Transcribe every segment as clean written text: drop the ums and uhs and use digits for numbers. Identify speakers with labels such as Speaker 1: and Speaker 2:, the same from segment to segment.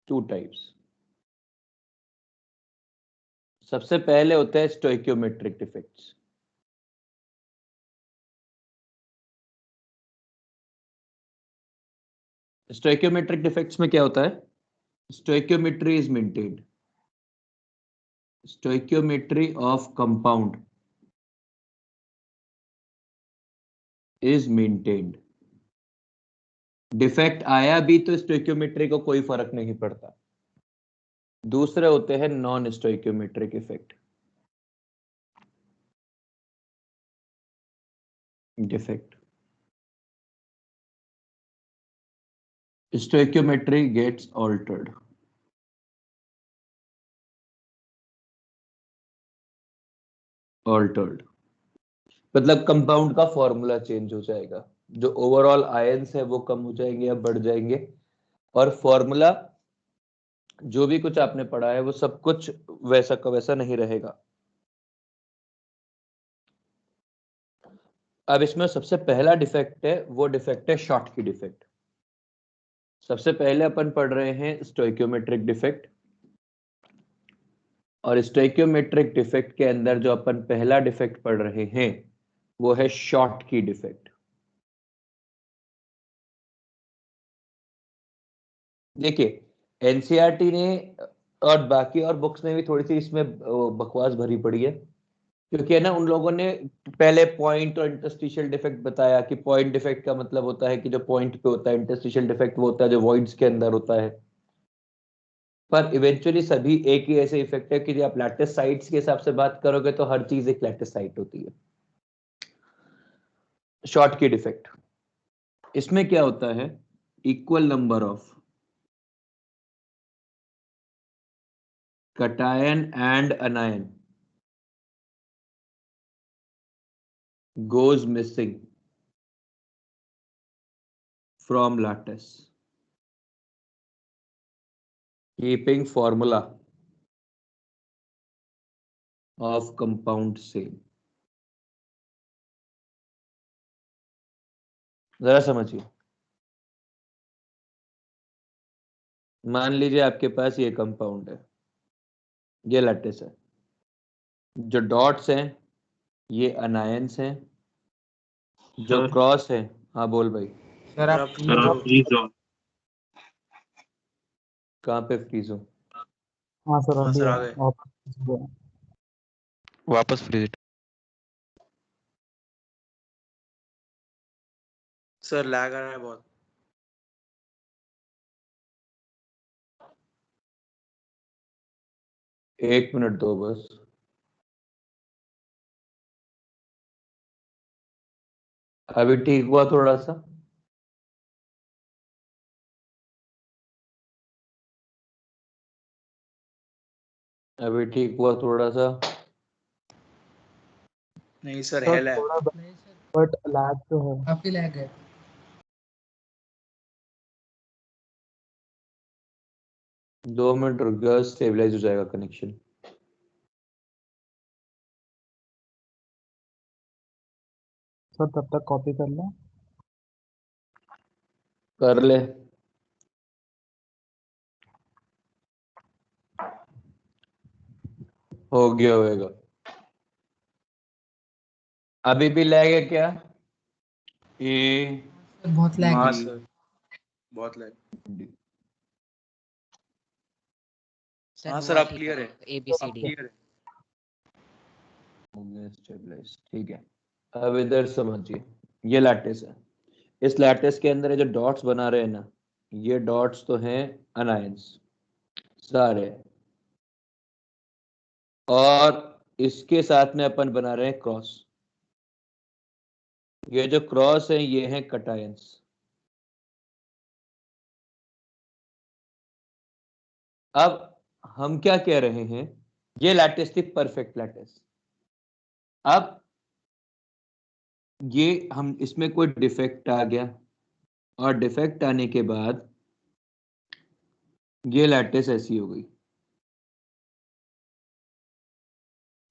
Speaker 1: Two types. सबसे पहले होता है स्टोइकियोमेट्रिक डिफेक्ट्स। स्टोइकियोमेट्रिक डिफेक्ट्स में क्या होता है? Stoichiometry is maintained, stoichiometry of compound is maintained. Defect आया भी तो स्टोइकियोमेट्री को कोई फर्क नहीं पड़ता। दूसरे होते हैं non stoichiometric effect defect. Stoichiometry gets altered. Altered मतलब कंपाउंड का फॉर्मूला चेंज हो जाएगा, जो ओवरऑल आयंस है वो कम हो जाएंगे या बढ़ जाएंगे, और फॉर्मूला जो भी कुछ आपने पढ़ा है वो सब कुछ वैसा का वैसा नहीं रहेगा। अब इसमें सबसे पहला डिफेक्ट है, वो डिफेक्ट है शॉर्ट की डिफेक्ट। सबसे पहले अपन पढ़ रहे हैं स्टोइकियोमेट्रिक डिफेक्ट, और स्टोइकियोमेट्रिक डिफेक्ट के अंदर जो अपन पहला डिफेक्ट पढ़ रहे हैं वो है शॉर्ट की डिफेक्ट। देखिए एनसीईआरटी ने और बाकी और बुक्स ने भी थोड़ी सी इसमें बकवास भरी पड़ी है, क्योंकि है ना उन लोगों ने पहले पॉइंट और इंटरस्टिशियल डिफेक्ट बताया कि पॉइंट डिफेक्ट का मतलब होता है कि जो पॉइंट पे होता है, इंटरस्टिशियल डिफेक्ट वो होता है जो वॉइड्स के अंदर होता है। पर इवेंचुअली सभी एक ही ऐसे इफेक्ट है कि जब आप लैटिस साइट्स के हिसाब से बात करोगे तो हर चीज एक लैटिस साइट होती है। शॉर्ट की डिफेक्ट, इसमें क्या होता है, equal number of cation and anion goes missing from lattice, keeping formula of compound same। जरा समझिए, मान लीजिए आपके पास ये कंपाउंड है, ये लैटिस है, जो डॉट्स हैं ये अनायंस हैं, जो क्रॉस है, हाँ बोल भाई।
Speaker 2: सर आप फ्रीज हो।
Speaker 1: कहाँ पे फ्रीज हो?
Speaker 3: हाँ सर अभी
Speaker 2: सर आ गए।
Speaker 4: वापस फ्रीज।
Speaker 2: सर लैग आ रहा है बहुत।
Speaker 1: एक मिनट दो बस। अभी ठीक हुआ थोड़ा सा? अभी ठीक हुआ थोड़ा सा?
Speaker 2: नहीं सर है लैग।
Speaker 3: थोड़ा बट लैग तो है।
Speaker 5: आपकी लैग है।
Speaker 1: 2 मिनट रुक जाओ, स्टेबलाइज हो जाएगा कनेक्शन।
Speaker 3: सर तब तक कॉपी कर लो।
Speaker 1: कर ले। हो गया होएगा। अभी भी लैग है क्या? ए
Speaker 5: बहुत लैग
Speaker 2: हाँ
Speaker 5: है।
Speaker 2: सर बहुत लैग। हाँ सर आप क्लियर है।
Speaker 5: ABCD
Speaker 2: क्लियर है।
Speaker 1: हो गया स्टेबलाइज, ठीक है। अब इधर समझिए, ये लैटिस है, इस लैटिस के अंदर ये जो डॉट्स बना रहे हैं ना, ये डॉट्स तो हैं अनायंस सारे, और इसके साथ में अपन बना रहे हैं क्रॉस। ये जो क्रॉस है ये है कटायंस। अब हम क्या कह रहे हैं, ये लैटिस थी परफेक्ट लैटिस। अब ये हम इसमें कोई डिफेक्ट आ गया, और डिफेक्ट आने के बाद ये लैटिस ऐसी हो गई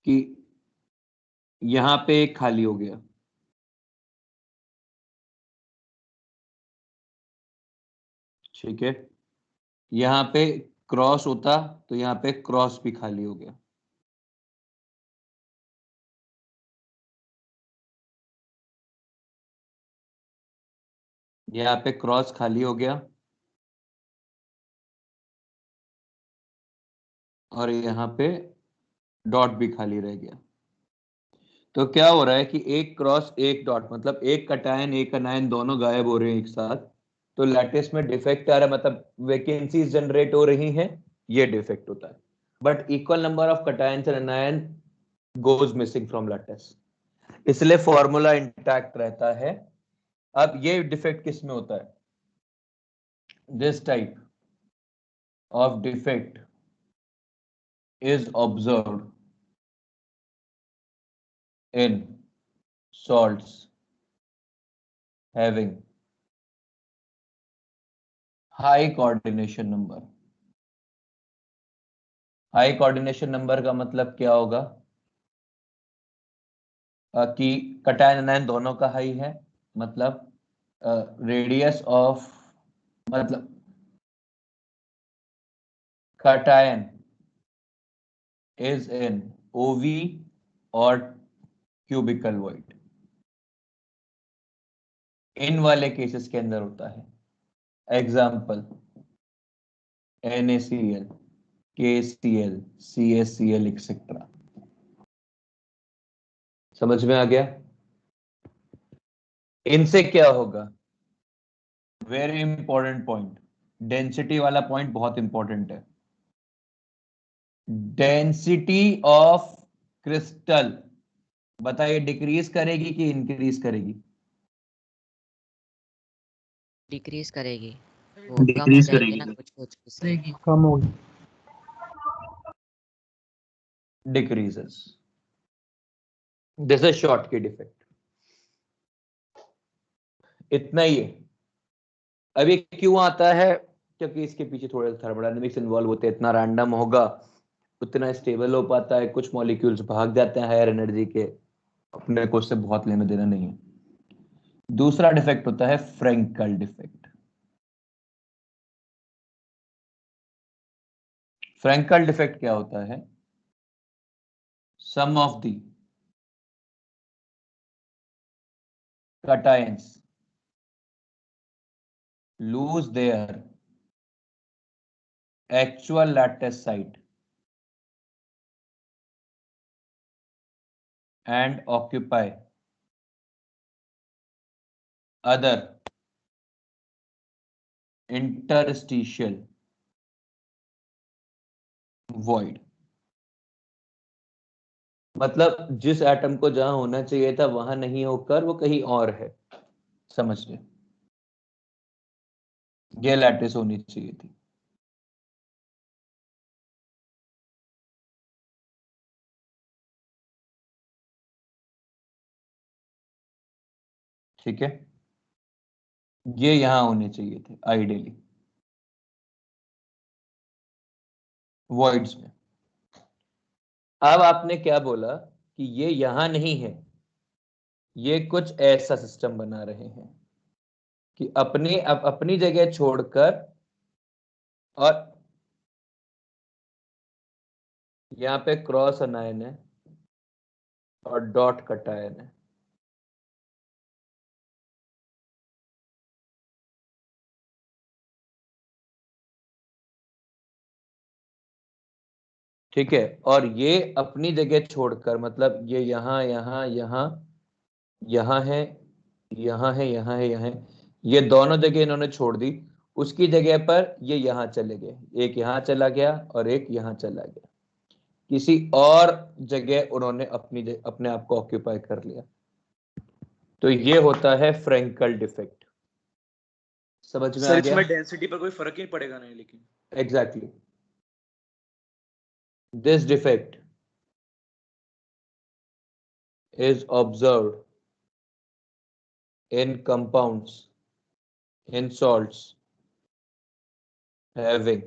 Speaker 1: कि यहां पे एक खाली हो गया, ठीक है। यहाँ पे क्रॉस होता तो यहाँ पे क्रॉस भी खाली हो गया। यहाँ पे क्रॉस खाली हो गया और यहाँ पे डॉट भी खाली रह गया। तो क्या हो रहा है कि एक क्रॉस एक डॉट, मतलब एक कटायन एक अनायन दोनों गायब हो रहे हैं एक साथ, तो लैटिस में डिफेक्ट आ रहा है, मतलब वैकेंसीज जनरेट हो रही हैं, ये डिफेक्ट होता है। But equal number of cations and अनायन goes missing from lattice, इसलिए फॉर्मूला इंटैक्ट रहता है। अब ये डिफेक्ट किस में होता है? This type of defect is observed in salts having high coordination number। High coordination number का मतलब क्या होगा कि कटायन अनायन दोनों का हाई है, मतलब रेडियस ऑफ, मतलब कटायन इज इन ओवी और क्यूबिकल वॉइड, इन वाले केसेस के अंदर होता है। Example NaCl, KCl, CaCl etcetera. समझ में आ गया? इनसे क्या होगा? वेरी इंपॉर्टेंट पॉइंट, डेंसिटी वाला पॉइंट बहुत इंपॉर्टेंट है। डेंसिटी ऑफ क्रिस्टल बताइए डिक्रीज करेगी कि इंक्रीज करेगी?
Speaker 4: डिक्रीज करेगी, वो कम हो जाएगी ना कुछ कुछ इससे।
Speaker 3: कम होगी।
Speaker 1: डिक्रीजेस। दिस इज शॉर्ट की डिफेक्ट, इतना ही है। अब ये क्यों आता है? क्योंकि इसके पीछे थोड़े थर्मोडायनेमिक्स इन्वॉल्व होते हैं। इतना रैंडम होगा उतना स्टेबल हो पाता है, कुछ मॉलिक्यूल्स भाग जाते हैं हायर एनर्जी के, अपने को उससे बहुत लेना देना नहीं है। दूसरा डिफेक्ट होता है फ्रेंकल डिफेक्ट। फ्रेंकल डिफेक्ट क्या होता है? Some of the cations lose their actual lattice site and occupy other interstitial void। मतलब जिस एटम को जहां होना चाहिए था वहां नहीं होकर वो कहीं और है। समझ गए? ये लैटिस होनी चाहिए थी। ठीक है, ये यहां होने चाहिए थे आइडियली वॉइड्स में। अब आपने क्या बोला कि ये यहां नहीं है, ये कुछ ऐसा सिस्टम बना रहे हैं कि अपनी जगह छोड़कर, और यहाँ पे क्रॉस अनायन है और डॉट कटायन है। ठीक है, और ये अपनी जगह छोड़कर, मतलब ये यहाँ यहाँ यहाँ यहाँ है, यहाँ है, यहाँ है, यहाँ है, ये दोनों जगह इन्होंने छोड़ दी। उसकी जगह पर ये यहाँ चले गए, एक यहाँ चला गया और एक यहाँ चला गया, किसी और जगह उन्होंने अपने आप को ऑक्यूपाई कर लिया। तो ये होता है फ्रेंकल डिफेक्ट। समझ में आ
Speaker 2: सर
Speaker 1: गया?
Speaker 2: इसमें डेंसिटी पर कोई फर्क ही पड़ेगा नहीं लेकिन।
Speaker 1: Exactly, this defect is observed in compounds in salts having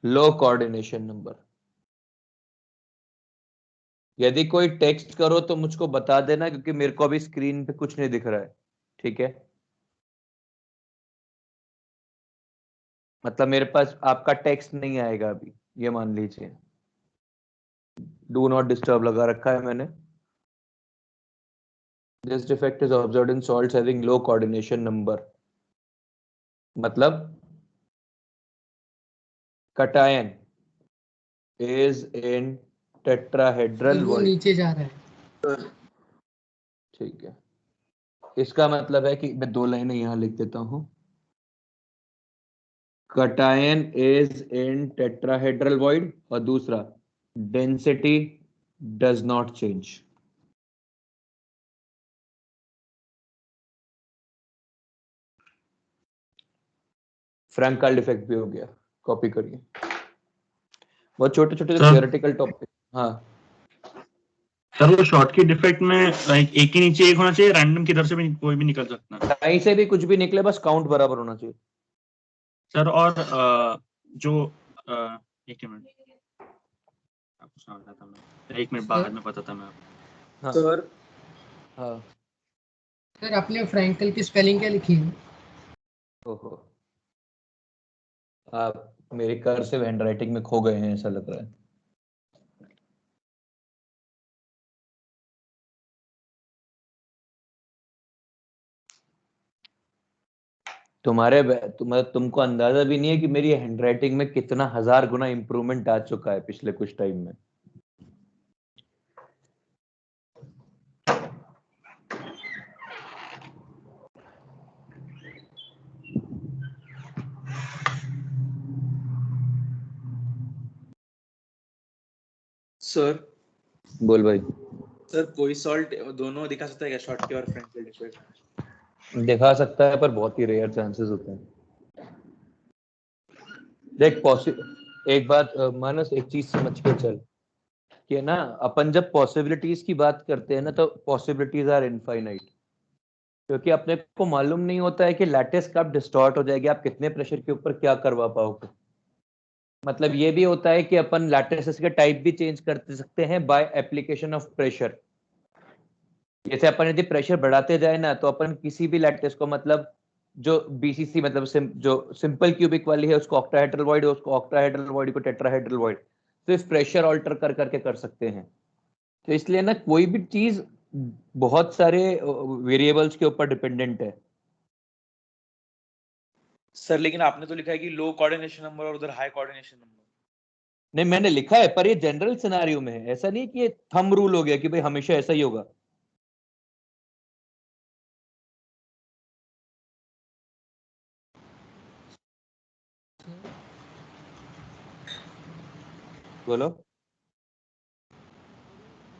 Speaker 1: low coordination number। यदि कोई टेक्स्ट करो तो मुझको बता देना, क्योंकि मेरे को अभी स्क्रीन पे कुछ नहीं दिख रहा है। ठीक है, मतलब मेरे पास आपका टेक्स्ट नहीं आएगा अभी, ये मान लीजिए। डू नॉट डिस्टर्ब लगा रखा है मैंने। This defect is observed in salts having low coordination number. मतलब कटायन इज इन टेट्राहेड्रल
Speaker 5: वो
Speaker 1: वॉइड।
Speaker 5: नीचे जा रहा है।
Speaker 1: ठीक है, इसका मतलब है कि मैं 2 लाइनें यहां लिख देता हूं। Cation is in tetrahedral void, और दूसरा density does not change. Frenkel defect भी हो गया, कॉपी करिए। बहुत छोटे छोटे
Speaker 6: सर
Speaker 1: थियोरेटिकल टॉपिक। हाँ
Speaker 6: सर, वो शॉर्ट की डिफेक्ट में लाइक एक ही नीचे एक होना चाहिए, रैंडम किधर से भी कोई भी निकल सकता है
Speaker 1: कहीं से भी कुछ भी निकले, बस काउंट बराबर होना चाहिए।
Speaker 6: सर। और जो एक मिनट, आपको समझ रहा था मैं, 1 मिनट बाद में पता था मैं आपको।
Speaker 1: हाँ
Speaker 2: सर
Speaker 1: हाँ।
Speaker 5: सर आपने फ्रैंकल की स्पेलिंग क्या लिखी है?
Speaker 1: ओहो, आप मेरे कर्सिव हैंडराइटिंग में खो गए हैं ऐसा लग रहा है। तुमको अंदाजा भी नहीं है कि मेरी हैंडराइटिंग में कितना 1000 गुना इंप्रूवमेंट आ चुका है पिछले कुछ टाइम में।
Speaker 2: सर
Speaker 1: बोल भाई।
Speaker 2: सर कोई सॉल्ट दोनों दिखा सकता है क्या, शॉर्ट के और फ्रंट डिफेक्ट?
Speaker 1: दिखा सकता है पर बहुत ही रेयर चांसेस होते हैं। देख एक बात मानस, एक चीज समझ के चल कि है ना, अपन जब पॉसिबिलिटीज की बात करते हैं ना, तो पॉसिबिलिटीज आर इनफाइनाइट। क्योंकि अपने को मालूम नहीं होता है कि लैटिस कब डिस्टॉर्ट हो जाएगी, आप कितने प्रेशर के ऊपर क्या करवा पाओगे। मतलब ये भी होता है कि अपन लैटिसेस के टाइप भी चेंज कर सकते हैं बाय एप्लीकेशन ऑफ प्रेशर। जैसे अपन यदि प्रेशर बढ़ाते जाए ना, तो अपन किसी भी लैटिस को, मतलब जो बीसीसी मतलब जो सिंपल क्यूबिक वाली है उसको ऑक्टाहेड्रल वॉइड, उसको ऑक्टाहेड्रल वॉइड को टेट्राहेड्रल वॉइड, तो इस प्रेशर ऑल्टर कर करके कर सकते हैं। तो इसलिए ना कोई भी चीज बहुत सारे वेरिएबल्स के ऊपर डिपेंडेंट है।
Speaker 2: सर लेकिन आपने तो लिखा है कि लो कोऑर्डिनेशन नंबर और उधर हाई कोऑर्डिनेशन नंबर।
Speaker 1: नहीं, मैंने लिखा है पर ये जनरल सिनारियो में है, ऐसा नहीं कि ये थंब रूल हो गया कि भाई हमेशा ऐसा ही होगा। बोलो।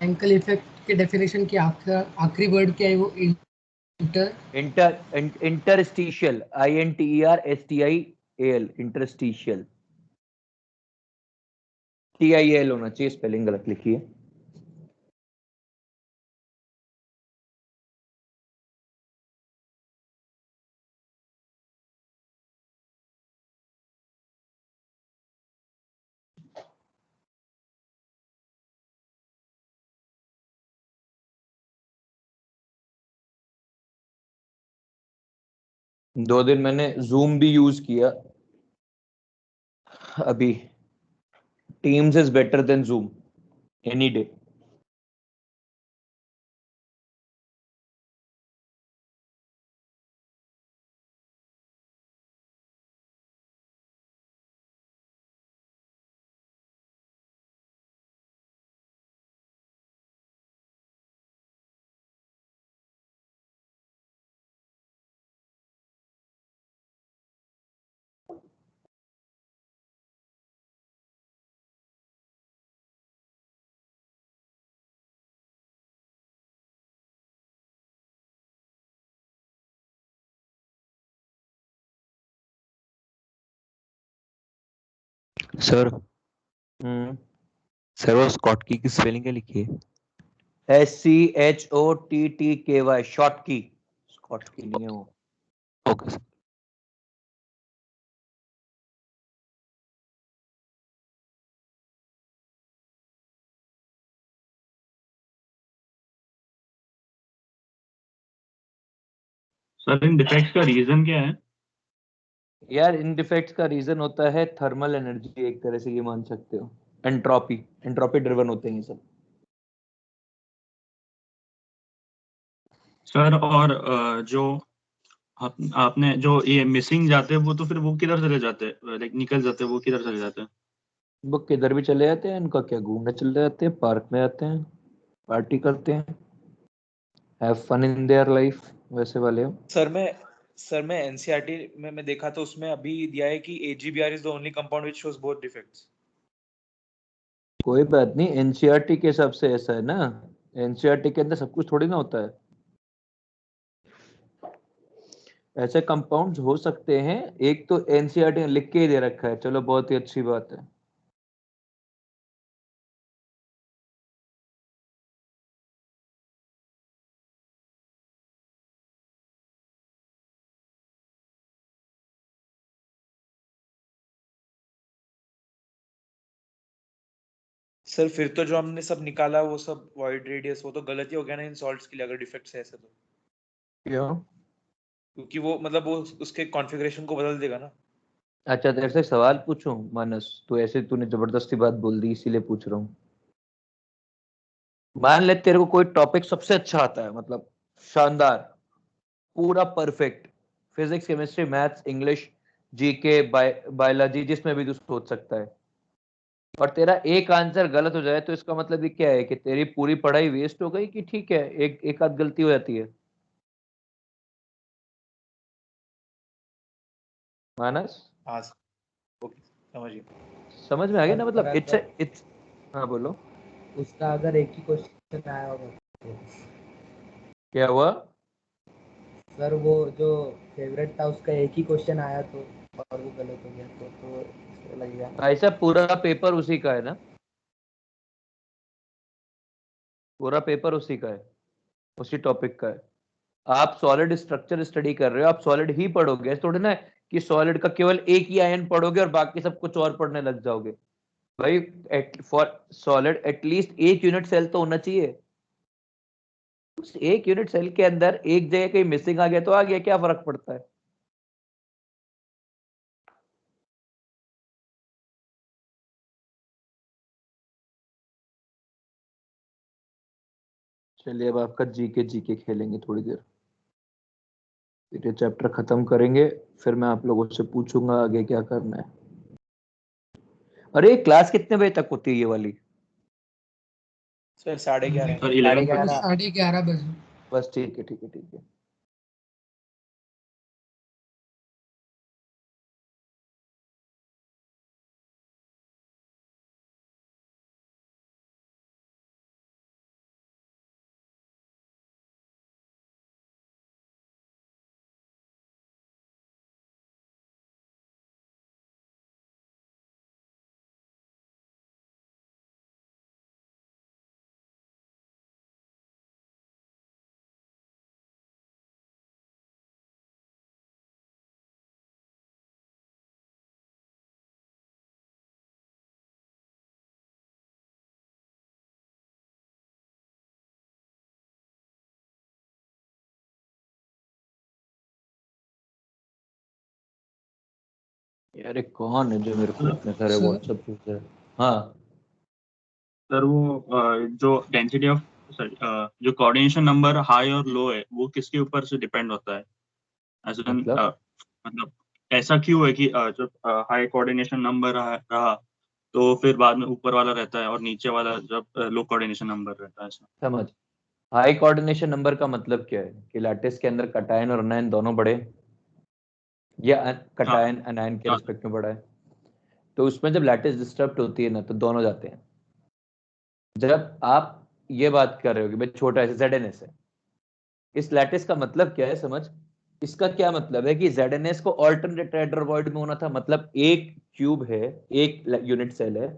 Speaker 5: फ्रैंकल इफेक्ट के डेफिनेशन की आखिरी वर्ड क्या है? वो
Speaker 1: इंटरस्टिशियल, INTERSTIAL, इंटरस्टिशियल, TIAL होना चाहिए, स्पेलिंग गलत लिखी है। दो दिन मैंने जूम भी यूज किया अभी। Teams is better than zoom any day.
Speaker 7: Sir
Speaker 1: hmm.
Speaker 7: Sir वो स्कॉटकी की स्पेलिंग क्या लिखी है?
Speaker 1: SCHOTTKY, शॉर्ट की। स्कॉट की नहीं है वो।
Speaker 7: Okay sir.
Speaker 6: सर इन डिफेक्ट्स का रीजन क्या है?
Speaker 1: यार इन डिफेक्ट्स का रीजन होता है थर्मल एनर्जी, एक तरह से ये मान सकते हो, एंट्रोपी, एंट्रोपी ड्रिवन होते हैं ये सब।
Speaker 6: सर और जो आपने जो ये मिसिंग जाते हैं वो तो फिर वो किधर चले जाते हैं, लाइक निकल जाते हैं, वो किधर चले जाते हैं?
Speaker 1: वो किधर भी चले जाते हैं, इनका क्या, घूमने चले जाते हैं, पार्क में जाते हैं, पार्टी करते हैं, have fun in their life, वैसे वाले हो।
Speaker 2: सर मैं एनसीईआरटी में मैं देखा तो उसमें अभी दिया है कि AGBR is the only compound which shows both defects.
Speaker 1: कोई बात नहीं, एनसीईआरटी के हिसाब से ऐसा है ना, एनसीईआरटी के अंदर सब कुछ थोड़ी ना होता है। ऐसे कंपाउंड्स हो सकते हैं, एक तो एनसीईआरटी ने लिख के ही दे रखा है, चलो बहुत ही अच्छी बात है।
Speaker 2: सर फिर तो जो हमने सब निकाला वो सब वॉइड रेडियस वो तो गलत ही हो गया ना इन सॉल्ट्स के लिए, अगर डिफेक्ट्स है ऐसे तो,
Speaker 1: क्यों?
Speaker 2: क्योंकि वो मतलब वो उसके कॉन्फ़िगरेशन को बदल देगा ना।
Speaker 1: अच्छा तेरे से एक सवाल पूछूं मानस, तो ऐसे तूने जबरदस्ती बात बोल दी इसीलिए पूछ रहा हूँ। मान ले तेरे को कोई टॉपिक सबसे अच्छा आता है, मतलब शानदार, पूरा perfect, physics, chemistry, maths, English, GK, biology, जिसमें भी तू सोच सकता है, और तेरा एक आंसर गलत हो जाए, तो इसका मतलब ये क्या है कि तेरी पूरी पढ़ाई वेस्ट हो गई, कि ठीक है एक आध गलती हो जाती है? मानस,
Speaker 2: हाँ ओके समझिए।
Speaker 1: समझ में आ गया
Speaker 8: सर
Speaker 1: ना,
Speaker 8: पर
Speaker 1: मतलब
Speaker 8: अगर
Speaker 1: इट्स हाँ बोलो।
Speaker 8: उसका अगर एक ही क्वेश्चन आया होगा तो
Speaker 1: क्या हुआ?
Speaker 8: सर वो जो फेवरेट था उसका एक ही क्वेश्चन आया तो और वो गलत हो गया तो इसको लगेगा ना।
Speaker 1: ऐसा पूरा पेपर उसी का है ना, पूरा पेपर उसी का है, उसी टॉपिक का है। आप सॉलिड स्ट्रक्चर स्टडी कर रहे हो, आप सॉलिड ही पढ़ोगे, ऐसे थोड़ी ना है कि सॉलिड का केवल एक ही आयन पढ़ोगे और बाकी सब कुछ और पढ़ने लग जाओगे। भाई फॉर सॉलिड एटलीस्ट एक यूनिट सेल तो होना चाहिए, उस एक यूनिट सेल के अंदर एक जगह कहीं मिसिंग आ गया तो आ गया, क्या फर्क पड़ता है? चलिए अब आपका जीके जीके खेलेंगे थोड़ी देर, फिर ये चैप्टर खत्म करेंगे, फिर मैं आप लोगों से पूछूंगा आगे क्या करना है। अरे क्लास कितने बजे तक होती है ये वाली?
Speaker 2: सर 11:30।
Speaker 6: सर 11 पर।
Speaker 5: 11:30 बजे।
Speaker 1: बस ठीक है ठीक है ठीक है। यार ये कौन है जो मेरे को इतने सारे
Speaker 5: सर
Speaker 1: व्हाट्सएप भेज रहा है? हाँ
Speaker 6: सर वो जो डेंसिटी ऑफ, सॉरी, जो कोऑर्डिनेशन नंबर हाई और लो है वो किसके ऊपर से डिपेंड होता है? एज एन
Speaker 1: मतलब
Speaker 6: मतलब ऐसा क्यों है कि जब हाई कोऑर्डिनेशन नंबर रहा तो फिर बाद में ऊपर वाला रहता है और नीचे वाला जब लो कोऑर्डिनेशन नंबर रहता है ऐसा?
Speaker 1: समझ, हाई कोऑर्डिनेशन नंबर का मतलब क्या है कि लैटिस के अंदर कटायन और अनायन दोनों बढ़े, या
Speaker 6: हाँ
Speaker 1: कटायन अनायन के
Speaker 6: हाँ
Speaker 1: रिस्पेक्ट में बढ़ा है, तो उसमें जब लैटिस डिस्टर्ब होती है ना तो दोनों जाते हैं। जब आप ये बात कर रहे हो कि भाई छोटा ऐसे ZNS है, इस लैटिस का मतलब क्या है समझ, इसका क्या मतलब है कि ZNS को ऑल्टरनेट टेट्रावॉइड में होना था, मतलब एक क्यूब है, एक यूनिट सेल है,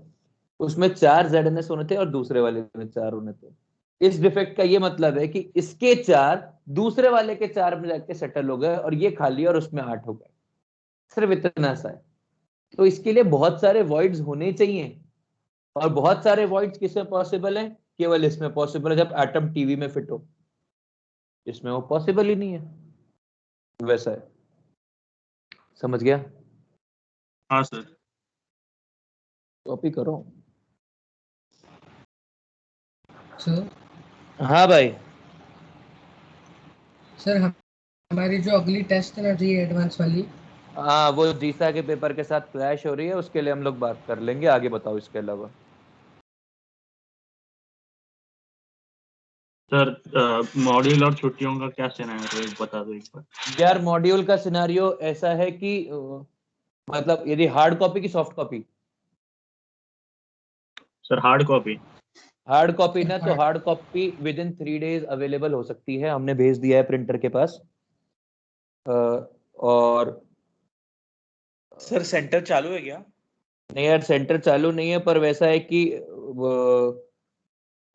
Speaker 1: उसमें 4 ZNS होने थे और दूसरे वाले में 4 होने थे। इस डिफेक्ट का ये मतलब है कि इसके 4 दूसरे वाले के 4 में जाके सेटल हो गए और ये खाली और उसमें 8 हो गए, सिर्फ इतना सा है। तो इसके लिए बहुत सारे वॉइड्स होने चाहिए, और बहुत सारे वॉइड्स किसमें पॉसिबल है, केवल इसमें पॉसिबल है जब एटम टीवी में फिट हो, इसमें वो पॉसिबल ही नहीं है, वैसा है। समझ गया?
Speaker 6: हाँ सर।
Speaker 1: कॉपी करो।
Speaker 5: सर
Speaker 1: हाँ भाई।
Speaker 5: सर हमारी जो अगली टेस्ट है ना जी एडवांस वाली,
Speaker 1: हाँ, वो जीसा के पेपर के साथ क्लैश हो रही है, उसके लिए हम लोग बात कर लेंगे। आगे बताओ इसके अलावा।
Speaker 6: सर मॉड्यूल और छुट्टियों का क्या सिनेरियो है, बता दो एक बार।
Speaker 1: यार मॉड्यूल का सिनारियो ऐसा है कि मतलब यदि हार्ड कॉपी की soft copy?
Speaker 6: Sir hard copy.
Speaker 1: Hard copy ना, तो hard copy with in 3 days available हो सकती है। हमने भेज दिया है प्रिंटर के पास। और
Speaker 2: सर सेंटर चालू है क्या?
Speaker 1: नहीं यार, सेंटर चालू नहीं है, पर वैसा है कि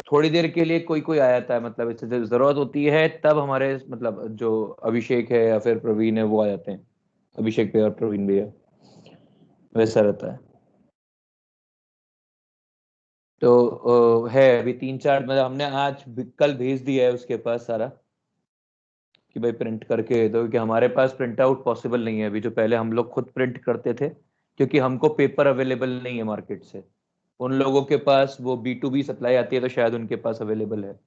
Speaker 1: थोड़ी देर के लिए कोई कोई आ जाता है, मतलब इससे जब जरूरत होती है तब हमारे मतलब जो अभिषेक है या फिर प्रवीण है वो आ जाते हैं। अभिषेक भैया और प्रवीण भैया, वैसा रहता है। तो है अभी 3-4, मतलब हमने आज कल भेज दिया है उसके पास सारा कि भाई प्रिंट करके दो, क्योंकि हमारे पास प्रिंट आउट पॉसिबल नहीं है अभी। जो पहले हम लोग खुद प्रिंट करते थे, क्योंकि हमको पेपर अवेलेबल नहीं है मार्केट से। उन लोगों के पास वो B2B सप्लाई आती है, तो शायद उनके पास अवेलेबल है,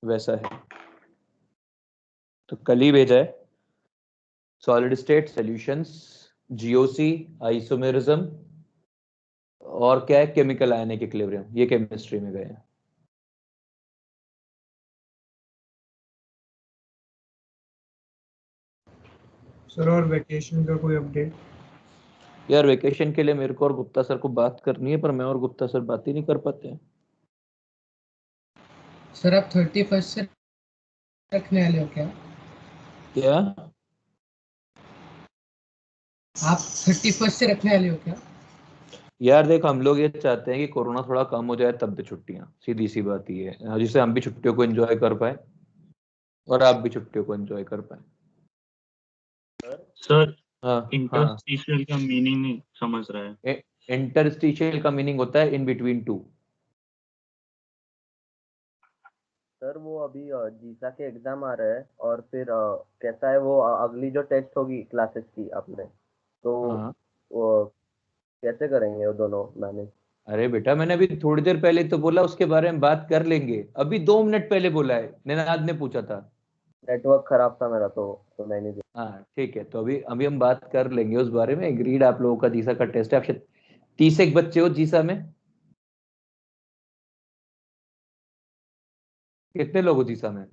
Speaker 1: वैसा है। तो कल ही भेजा है। Solid state solutions, GOC, isomerism, और क्या है, केमिकल आयनिक इक्विलिब्रियम, ये केमिस्ट्री में गए हैं।
Speaker 9: सर और वेकेशन का कोई अपडेट?
Speaker 1: यार वेकेशन के लिए मेरे को और गुप्ता सर को बात करनी है, पर मैं और गुप्ता सर बात ही नहीं कर पाते हैं।
Speaker 5: सर आप 31st से रखने वाले हो क्या?
Speaker 1: क्या?
Speaker 5: आप 31st से रखने वाले हो क्या?
Speaker 1: यार देख, हम लोग ये चाहते हैं कि कोरोना थोड़ा कम हो जाए तब भी छुट्टियां, सीधी सी बात ये है, जिससे हम भी छुट्टियों को एंजॉय कर पाए और आप भी छुट्टियों को एंजॉय कर पाए।
Speaker 6: सर
Speaker 1: हाँ हाँ।
Speaker 6: इंटरस्टिशियल का मीनिंग नहीं समझ रहा है।
Speaker 1: इंटरस्टिशियल का मीनिंग होता है इन बिटवीन टू।
Speaker 8: सर वो अभी जीसा के एग्जाम आ रहे हैं और फिर कैसा है वो अगली जो टेस्ट होगी क्लासेस की अपने, तो
Speaker 1: हाँ।
Speaker 8: वो कैसे करेंगे वो दोनों मैनेज?
Speaker 1: अरे बेटा, मैंने अभी थोड़ी देर पहले तो बोला उसके बारे में बात कर लेंगे। अभी 2 मिनट पहले बोला है, निनाद ने पूछा था।
Speaker 8: नेटवर्क खराब था मेरा तो मैं नहीं देखा।
Speaker 1: हाँ ठीक है, तो अभी अभी हम बात कर लेंगे उस बारे में। एग्रीड, आप लोगों का जीसा का टेस्ट है। आप 30 बच्चे हो जीसा में? कितने लोग हो जीसा में?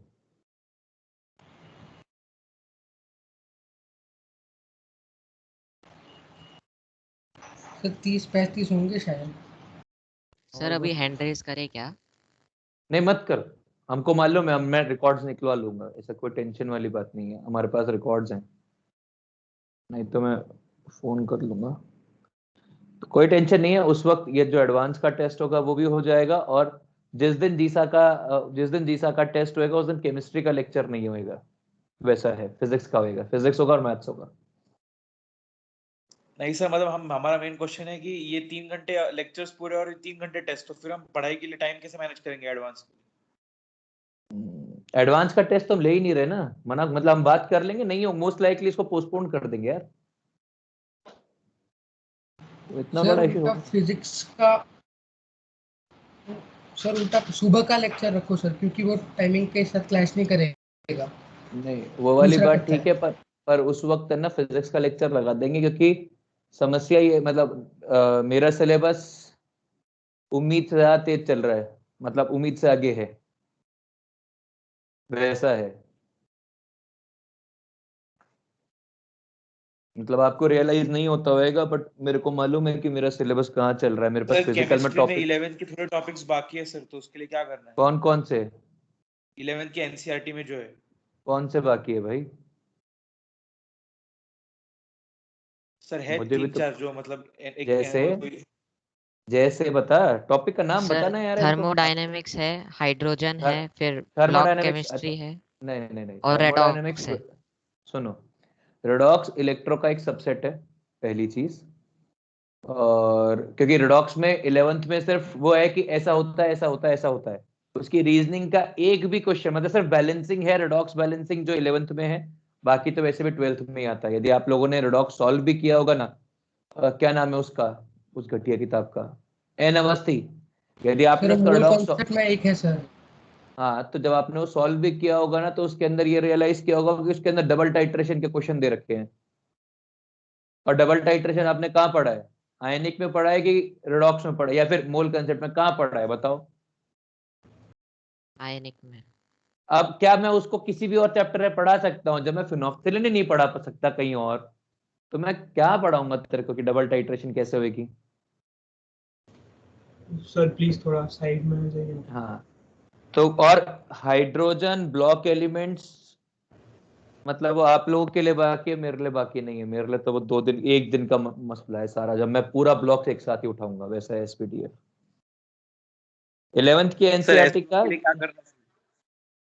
Speaker 5: सर 30-35 होंगे शायद।
Speaker 4: सर अभी हैंड रेस करे क्या?
Speaker 1: नहीं मत कर, हमको मालूम है, मैं रिकॉर्ड्स निकलवा लूंगा, ऐसा कोई टेंशन वाली बात नहीं है, हमारे पास रिकॉर्ड्स हैं। नहीं तो मैं फोन कर लूंगा, तो कोई टेंशन नहीं है। उस वक्त ये जो एडवांस का टेस्ट होगा वो भी हो जाएगा, और जिस दिन जीसा का टेस्ट होएगा उस दिन केमिस्ट्री का लेक्चर नहीं होएगा, वैसा है। फिजिक्स का होएगा, फिजिक्स होगा और मैथ्स होगा।
Speaker 2: नहीं सर, मतलब हम हमारा मेन क्वेश्चन है कि ये 3 घंटे लेक्चर्स पूरे और 3 घंटे टेस्ट, तो फिर हम पढ़ाई के लिए टाइम कैसे मैनेज करेंगे एडवांस?
Speaker 1: एडवांस का टेस्ट तो हम ले ही नहीं रहे ना, मना मतलब हम बात कर लेंगे, नहीं हो मोस्ट लाइकली इसको पोस्टपोन कर देंगे यार, तो इतना
Speaker 5: सर
Speaker 1: बड़ा इशू
Speaker 5: उल्टा
Speaker 1: होगा।
Speaker 5: फिजिक्स का, सर उल्टा सुबह का लेक्चर रखो सर, क्योंकि वो टाइमिंग के साथ क्लैश नहीं करेगा।
Speaker 1: नहीं वो वाली
Speaker 5: दूसरा
Speaker 1: बात
Speaker 5: करता
Speaker 1: ठीक
Speaker 5: है।
Speaker 1: है, पर उस वक्त है ना फिजिक्स का लेक्चर लगा देंगे, क्योंकि समस्या ये मतलब मेरा सिलेबस उम्मीद से ज्यादा तेज चल रहा है, मतलब उम्मीद से आगे है, वैसा है। मतलब आपको रियलाइज नहीं होता होगा, बट मेरे को मालूम है कि मेरा सिलेबस कहाँ चल रहा है। मेरे पास
Speaker 2: सर
Speaker 1: फिजिकल में
Speaker 2: केमिस्ट्री में
Speaker 1: टॉपिक
Speaker 2: 11th के थोड़े टॉपिक्स बाकी है सर, तो उसके लिए क्या करना है?
Speaker 1: कौन कौन से?
Speaker 2: 11th के एनसीईआरटी में जो है।
Speaker 1: कौन से बाकी है भाई?
Speaker 2: सर है
Speaker 1: मुझे भी तो
Speaker 2: 3-4 जो मतलब
Speaker 1: जैसे
Speaker 2: कोई
Speaker 1: जैसे बता, टॉपिक का नाम
Speaker 4: सर
Speaker 1: बताना यार इनको।
Speaker 4: थर्मोडायनेमिक्स है, हाइड्रोजन है, फिर ब्लॉक
Speaker 1: थर्मोडायनेमिक्स, अच्छा
Speaker 4: केमिस्ट्री है
Speaker 1: नहीं नहीं नहीं नहीं,
Speaker 4: और
Speaker 1: थर्मोडायनेमिक्स
Speaker 4: रेडॉक्स है।
Speaker 1: सुनो, रेडॉक्स इलेक्ट्रो का एक सबसेट है, पहली चीज। और क्योंकि रेडॉक्स में 11th में सिर्फ वो है कि ऐसा होता है, ऐसा होता है, ऐसा होता है, उसकी रीजनिंग का एक भी क्वेश्चन, मतलब सिर्फ बैलेंसिंग है, रेडॉक्स बैलेंसिंग जो 11th में है, बाकी तो वैसे भी 12th में ही आता है। यदि आप लोगों ने रेडॉक्स सॉल्व भी किया होगा ना, क्या नाम है उसका, उस घटिया किताब का, एन अवस्थी, यदि आपने
Speaker 5: सर
Speaker 1: उसका
Speaker 5: मूल
Speaker 1: रेडॉक्स,
Speaker 5: कॉन्सेप्ट में एक है सर।
Speaker 1: हाँ, तो जब आपने वो सॉल्व भी किया होगा ना, तो उसके अंदर ये रियलाइज किया होगा कि उसके अंदर डबल टाइट्रेशन के क्वेश्चन दे रखे हैं। और डबल टाइट्रेशन आपने कहाँ पढ़ा है, आयनिक में पढ़ा है कि रेडॉक्स में पढ़ा है, या फिर मोल कंसेप्ट में कहाँ पढ़ा है बताओ।
Speaker 4: आयनिक में।
Speaker 1: अब क्या मैं उसको किसी भी और चैप्टर में पढ़ा सकता हूँ? जब मैं फिनोक्सिलिन ही नहीं पढ़ा सकता कहीं और, तो मैं क्या पढ़ाऊंगा तेरे को कि डबल टाइट्रेशन कैसे होगी?
Speaker 9: सर प्लीज थोड़ा साइड में आ जाइए।
Speaker 1: हाँ, तो और हाइड्रोजन ब्लॉक एलिमेंट्स, मतलब वो आप लोगों के लिए बाकी है, मेरे लिए बाकी नहीं है। मेरे लिए तो वो 2 दिन 1 दिन का मसला है सारा, जब मैं पूरा ब्लॉक एक साथ ही उठाऊंगा। वैसा है एसपीडीएफ 11th की
Speaker 2: सर
Speaker 1: एनसीईआरटी
Speaker 2: एस
Speaker 1: का।
Speaker 2: के लिए क्या करना है?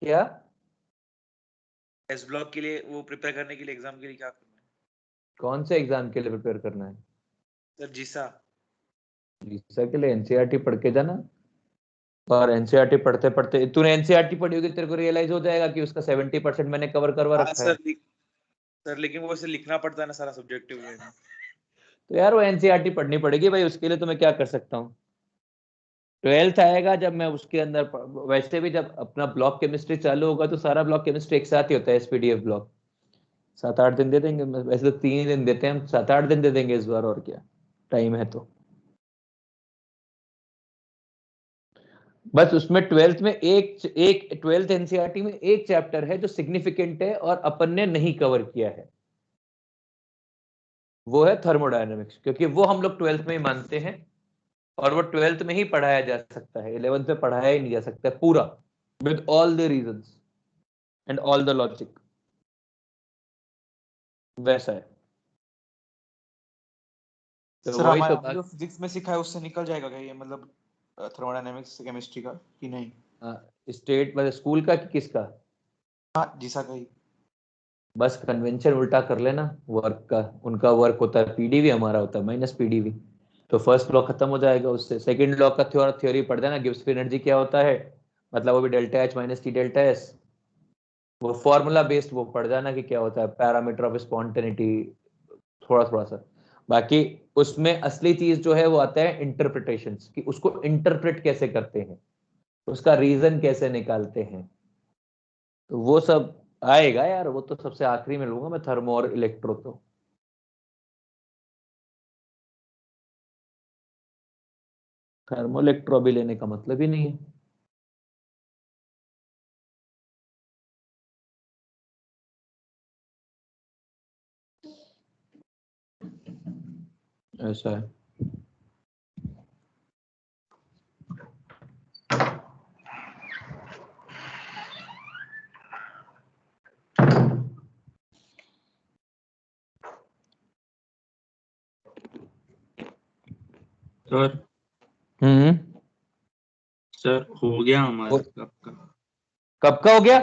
Speaker 1: क्या
Speaker 2: एस ब्लॉक के लिए वो प्रिपेयर करने के लिए एग्जाम के लिए क्या करना है?
Speaker 1: कौन से एग्जाम के लिए प्रिपेयर करना है?
Speaker 2: सर जीसा।
Speaker 1: जीसा के लिए एनसीईआरटी पढ़ के जाना। और एनसीईआरटी पढ़ते पढ़ते तूने एनसीईआरटी पढ़ी होगी, तेरे को रियलाइज हो जाएगा कि उसका 70% मैंने कवर करवा
Speaker 2: हाँ
Speaker 1: रखा है।
Speaker 2: सर लेकिन वो ऐसे लिखना पड़ता है ना सारा सब्जेक्टिव वे में।
Speaker 1: तो यार वो एनसीईआरटी पढ़नी पड़ेगी भाई, उसके लिए तो मैं क्या कर सकता हूँ। 12th आएगा जब मैं उसके अंदर वैसे भी जब अपना ब्लॉक केमिस्ट्री चालू होगा तो सारा ब्लॉक केमिस्ट्री एक साथ ही होता है एसपीडीएफ ब्लॉक। 7-8 दिन दे देंगे, वैसे तो 3 दिन देते हैं हम, 7-8 दिन दे देंगे इस बार, और क्या टाइम है तो। बस उसमें 12th में एक एक 12th एनसीईआरटी में एक चैप्टर है जो सिग्निफिकेंट है और अपन ने नहीं कवर किया है, वो है थर्मोडायनेमिक्स, क्योंकि वो हम लोग 12th में ही मानते हैं और वो 12th में ही पढ़ाया जा सकता है, 11th में पढ़ाया ही नहीं जा सकता पूरा, with all the reasons and all the logic. वैसा है तो
Speaker 2: सर
Speaker 1: वही
Speaker 2: हमारे
Speaker 1: तो
Speaker 2: हमने जो फिजिक्स में सीखा है उससे निकल जाएगा क्या ये, मतलब थर्मोडायनेमिक्स केमिस्ट्री का कि नहीं?
Speaker 1: स्टेट मतलब स्कूल का कि किसका?
Speaker 2: हाँ जीसा का ही।
Speaker 1: बस कन्वेंशन उल्टा कर लेना वर्क का। उनका वर्क होता है पीडीवी, हमारा होता है माइनस पीडीवी। तो फर्स्ट लॉ खत्म हो जाएगा उससे। सेकंड लॉ का थ्योरी पढ़ देना, गिब्स फ्री एनर्जी क्या होता है, मतलब वो भी delta H minus T delta S. वो फॉर्मूला बेस्ड वो पढ़ जाना कि क्या होता है, पैरामीटर ऑफ स्पॉन्टेनिटी, थोड़ा थोड़ा सा। बाकी उसमें असली चीज जो है वो आता है इंटरप्रिटेशन, कि उसको इंटरप्रेट कैसे करते हैं, उसका रीजन कैसे निकालते हैं। तो वो सब आएगा यार, वो तो सबसे आखिरी में लूंगा मैं, थर्मो और इलेक्ट्रो तो। थर्मो इलेक्ट्रो भी लेने का मतलब ही नहीं है। ऐसा है।
Speaker 6: सर सर हो गया हमारा कब का।
Speaker 1: कब का हो गया?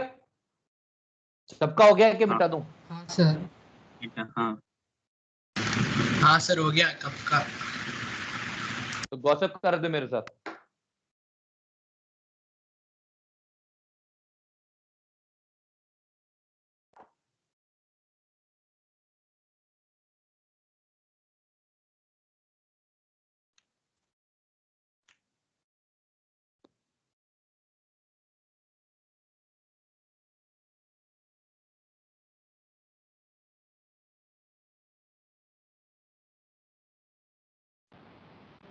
Speaker 1: सबका हो गया कि
Speaker 6: हाँ
Speaker 1: मिटा दूं?
Speaker 5: हाँ सर।
Speaker 6: ठीक है, हाँ
Speaker 5: हाँ सर हो गया कब का।
Speaker 1: तो गॉसिप कर दे मेरे साथ।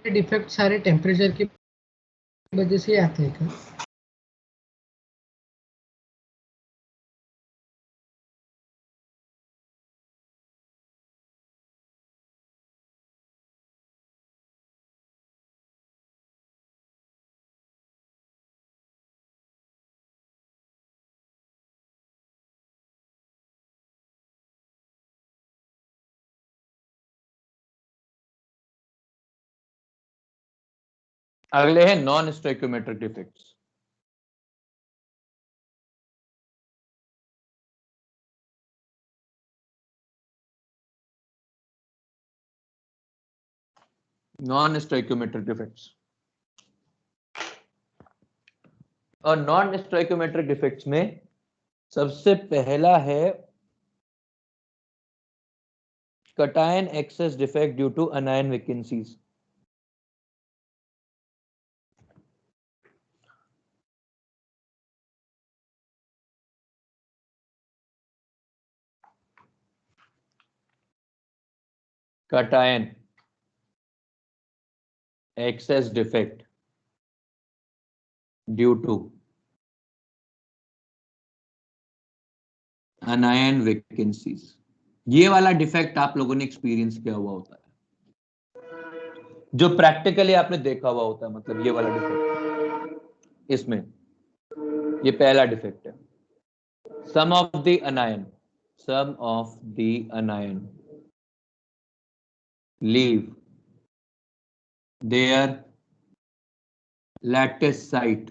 Speaker 5: डिफेक्ट सारे टेम्परेचर की वजह से ही आते हैं क्या?
Speaker 1: अगले हैं non stoichiometric defects. Non stoichiometric defects, और नॉन स्टोइकोमेट्रिक डिफेक्ट्स में सबसे पहला है cation excess defect due to anion vacancies. Cation excess defect due to anion vacancies. ये वाला डिफेक्ट आप लोगों ने एक्सपीरियंस किया हुआ होता है, जो प्रैक्टिकली आपने देखा हुआ होता है, मतलब ये वाला डिफेक्ट, इसमें ये पहला डिफेक्ट है. Some of the anion leave their lattice site,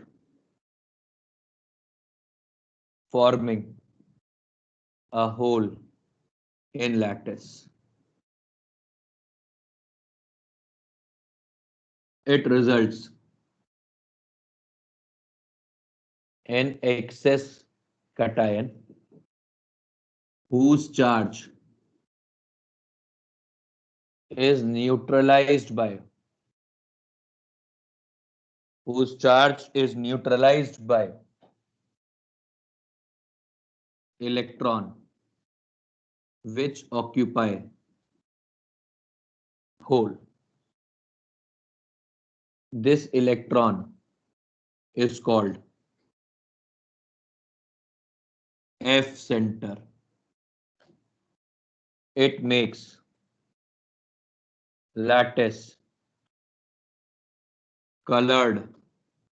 Speaker 1: forming a hole in lattice. It results in excess cation whose charge is neutralized by electron which occupy hole. This electron is called F center. It makes lattice colored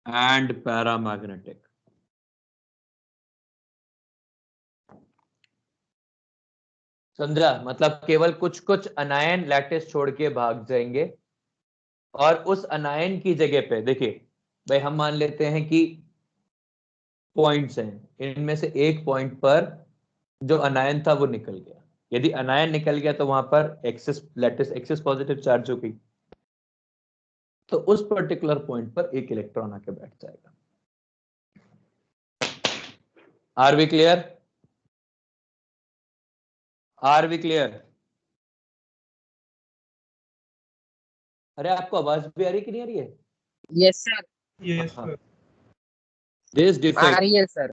Speaker 1: and paramagnetic. समझा? मतलब केवल कुछ कुछ अनायन lattice छोड़ के भाग जाएंगे और उस अनायन की जगह पे देखिए भाई, हम मान लेते हैं कि पॉइंट्स हैं, इनमें से एक पॉइंट पर जो अनायन था वो निकल गया. यदि अनायन निकल गया तो वहां पर excess lattice excess positive charge हो गई, तो उस पर्टिकुलर पॉइंट पर एक इलेक्ट्रॉन आके बैठ जाएगा. Are we clear? Are we clear? अरे आपको आवाज भी आ रही कि नहीं आ रही है?
Speaker 5: Yes sir.
Speaker 9: Yes sir.
Speaker 1: This
Speaker 5: आ
Speaker 1: defect
Speaker 5: रही है सर.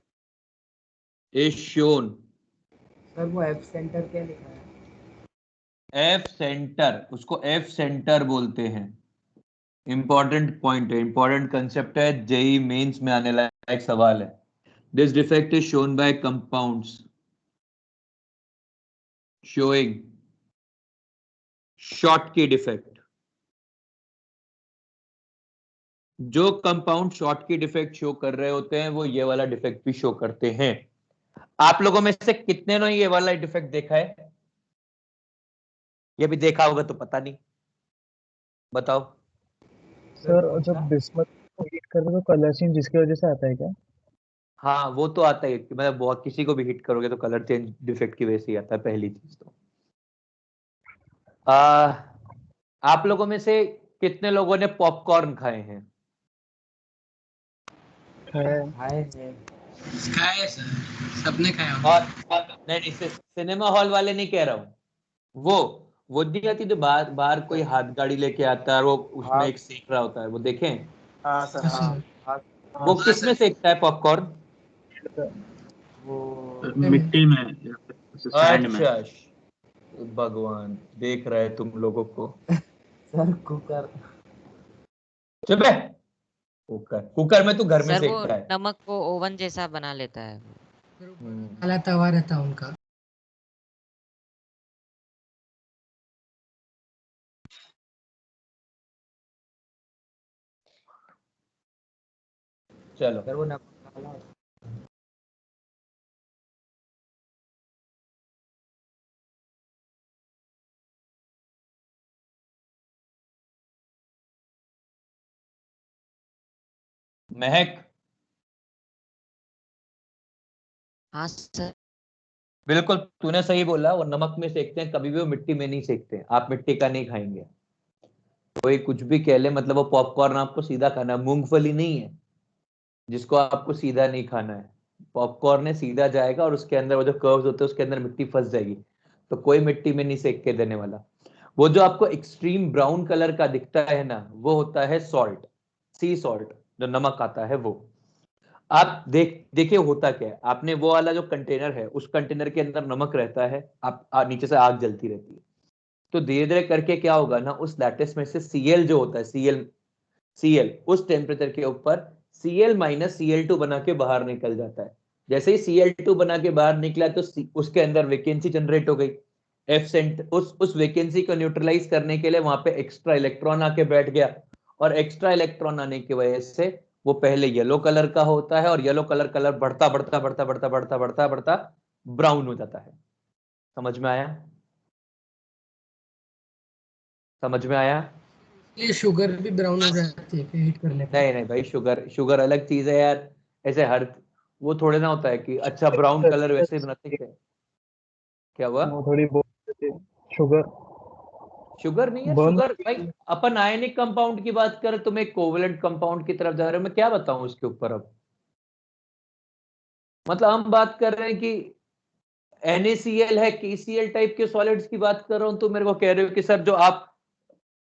Speaker 1: is shown.
Speaker 5: सर वो एफ सेंटर क्या लिखा है?
Speaker 1: एफ सेंटर, उसको एफ सेंटर बोलते हैं. इंपॉर्टेंट पॉइंट है, इंपॉर्टेंट कंसेप्ट है, जेई मेंस में आने लायक सवाल है. This defect is shown by compounds showing Schottky defect. जो कंपाउंड शॉर्टकी डिफेक्ट शो कर रहे होते हैं वो ये वाला डिफेक्ट भी शो करते हैं. आप लोगों में से कितने ने ये वाला डिफेक्ट देखा है? ये भी देखा होगा तो पता नहीं, बताओ.
Speaker 3: सर जब बिस्मथ को हीट करते तो कलर चेंज जिसकी वजह से आता है क्या?
Speaker 1: हाँ वो तो आता है, मतलब बहुत किसी को भी हिट करोगे तो कलर चेंज डिफेक्ट की वजह से ही आता है, पहली चीज तो. आप लोगों में से कितने लोगों ने पॉपकॉर्न खाए हैं?
Speaker 5: खाए सर, सबने खाया.
Speaker 1: और नहीं, सिनेमा हॉल वाले नहीं कह रहा हूँ, वो नहीं आती जो बाहर कोई हाथ गाड़ी लेके आता है और वो उसमें एक सेक रहा होता है, वो देखें?
Speaker 2: हाँ सर. हाँ
Speaker 1: वो किस में सेकता है पॉपकॉर्न?
Speaker 2: वो
Speaker 6: मिट्टी में, सैंड में.
Speaker 1: अच्छा, भगवान देख रहा है तुम लोगों को.
Speaker 5: Sir cooker.
Speaker 1: चुप है. कुकर में तू घर में
Speaker 4: सर वो
Speaker 1: सेकता है.
Speaker 4: नमक को ओवन जैसा बना लेता है.
Speaker 5: काला तवा रहता उनका.
Speaker 1: चलो
Speaker 5: सर वो नमक काला.
Speaker 1: महक,
Speaker 4: हाँ सर.
Speaker 1: बिल्कुल तूने सही बोला, वो नमक में सेकते हैं, कभी भी वो मिट्टी में नहीं सेकते. आप मिट्टी का नहीं खाएंगे, कोई कुछ भी कह ले, मतलब वो पॉपकॉर्न आपको सीधा खाना है. मूंगफली नहीं है जिसको आपको सीधा नहीं खाना है. पॉपकॉर्न है सीधा जाएगा और उसके अंदर वो जो कर्व्स होते हैं उसके अंदर मिट्टी फंस जाएगी. तो कोई मिट्टी में नहीं सेक के देने वाला। वो जो आपको एक्सट्रीम ब्राउन कलर का दिखता है ना, वो होता है सॉल्ट, सी सॉल्ट, जो नमक आता है वो। आप देखिए होता क्या है, आपने वो वाला जो कंटेनर है, उस कंटेनर के अंदर नमक रहता है, नीचे से आग जलती रहती है, तो धीरे धीरे करके क्या होगा ना, उस लैटिस में से Cl जो होता है, Cl उस टेम्परेचर के ऊपर Cl माइनस Cl2 बना के बाहर निकल जाता है। जैसे ही Cl2 बना के बाहर निकला तो उसके अंदर वैकेंसी जनरेट हो गई, F सेंटर उस वैकेंसी को न्यूट्रलाइज करने के लिए वहां पे एक्स्ट्रा इलेक्ट्रॉन आके बैठ गया, और एक्स्ट्रा इलेक्ट्रॉन आने की वजह से वो पहले येलो कलर का होता है, और येलो कलर बढ़ता बढ़ता बढ़ता बढ़ता बढ़ता बढ़ता बढ़ता ब्राउन हो जाता है। समझ में आया? समझ में आया?
Speaker 5: ये शुगर भी ब्राउन हो जाती है हीट करने पर?
Speaker 1: नहीं नहीं भाई, शुगर अलग चीज है यार। ऐसे हर वो थोड़े ना होता है कि अच्छा ब्राउन कलर वैसे बनाते क्या? क्या हुआ?
Speaker 3: वो थोड़ी बहुत शुगर
Speaker 1: शुगर नहीं है,
Speaker 3: बर्न
Speaker 1: शुगर भाई अपन आयनिक कंपाउंड की बात करें, तुम एक कोवलेंट कंपाउंड की तरफ जा रहे हो, मैं क्या बताऊं उसके ऊपर अब। मतलब हम बात कर रहे हैं कि NaCl है, KCl टाइप के सॉलिड्स की बात कर रहा हूं, तो मेरे को कह रहे हो कि सर जो आप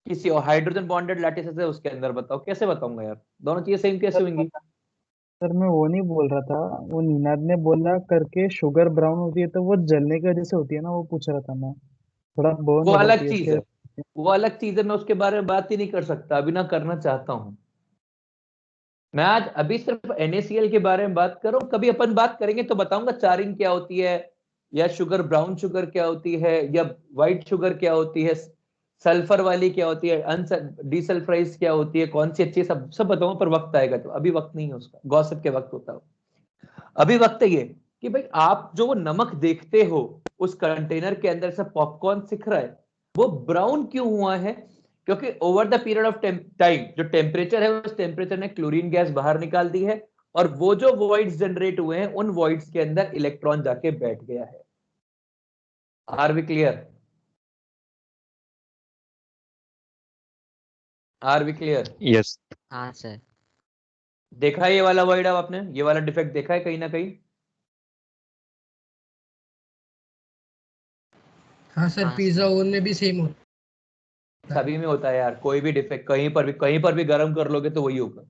Speaker 1: किसी हाइड्रोजन बॉन्डेड लैटिस है उसके अंदर बताओ, कैसे बताऊंगा यार, दोनों चीजें सेम कैसे होंगी?
Speaker 3: सर मैं वो नहीं बोल रहा था, वो निनाद ने बोला करके शुगर ब्राउन होती है तो वो जलने की वजह से होती है ना, वो पूछ रहा था मैं। थोड़ा बर्न
Speaker 1: वो
Speaker 3: हो जाती
Speaker 1: अलग
Speaker 3: है
Speaker 1: चीज
Speaker 3: इसके।
Speaker 1: है, वो अलग चीज है, मैं उसके बारे में बात ही नहीं कर सकता, अभी ना करना चाहता हूं। मैं आज अभी सिर्फ NaCl के बारे में बात कर रहा हूं, कभी अपन बात करेंगे तो बताऊंगा चारिन क्या होती है, या शुगर ब्राउन शुगर क्या होती है, या व्हाइट शुगर क्या होती है, सल्फर वाली क्या होती है, डीसल्फराइज क्या होती है, कौन सी अच्छी, सब सब बताऊंगा, पर वक्त आएगा, तो अभी वक्त नहीं है उसका, गॉसिप के वक्त होता है। अभी वक्त है ये कि भाई आप जो वो नमक देखते हो उस कंटेनर के अंदर से पॉपकॉर्न सिख रहा है, वो ब्राउन क्यों हुआ है? क्योंकि over the period of time जो टेम्परेचर है, उस टेम्परेचर ने क्लोरीन गैस बाहर निकाल दी है, और वो जो वॉइड्स जनरेट हुए हैं उन वॉइड्स के अंदर इलेक्ट्रॉन जाके बैठ गया है। Are we clear? Are we clear?
Speaker 7: Yes
Speaker 4: हाँ सर।
Speaker 1: देखा है ये वाला वॉइड, अब आपने ये वाला डिफेक्ट देखा है कहीं ना कहीं?
Speaker 5: हाँ सर,
Speaker 4: हाँ
Speaker 5: पिज्जा
Speaker 4: सर।
Speaker 5: ओवन में भी सेम होता है।
Speaker 1: सभी में होता है यार, कोई भी डिफेक्ट कहीं पर भी गर्म कर लोगे तो वही होगा।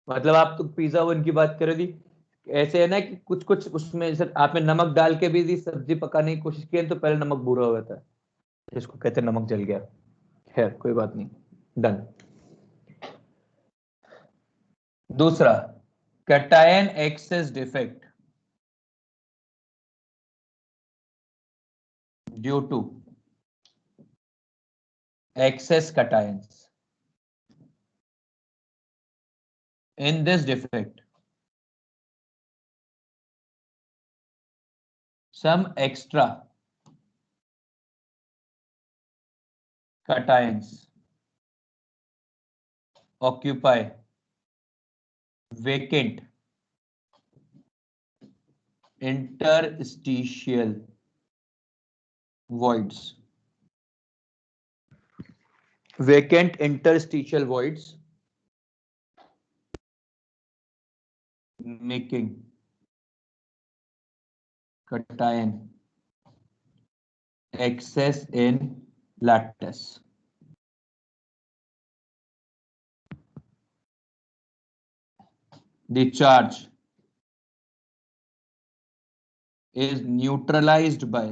Speaker 1: मतलब आप तो पिज्जा ओवन की बात करोगी, ऐसे है ना कि कुछ कुछ उसमें जैसे आपने नमक डाल के भी सब्जी पकाने की कोशिश की है, तो पहले नमक बुरा हो जाता है, जिसको कहते हैं नमक जल गया। खैर कोई बात नहीं, डन। दूसरा, cation excess defect due to excess cations. In this defect, some extra cations occupy vacant interstitial voids. Vacant interstitial voids, making cation excess in lattice. The charge is neutralized by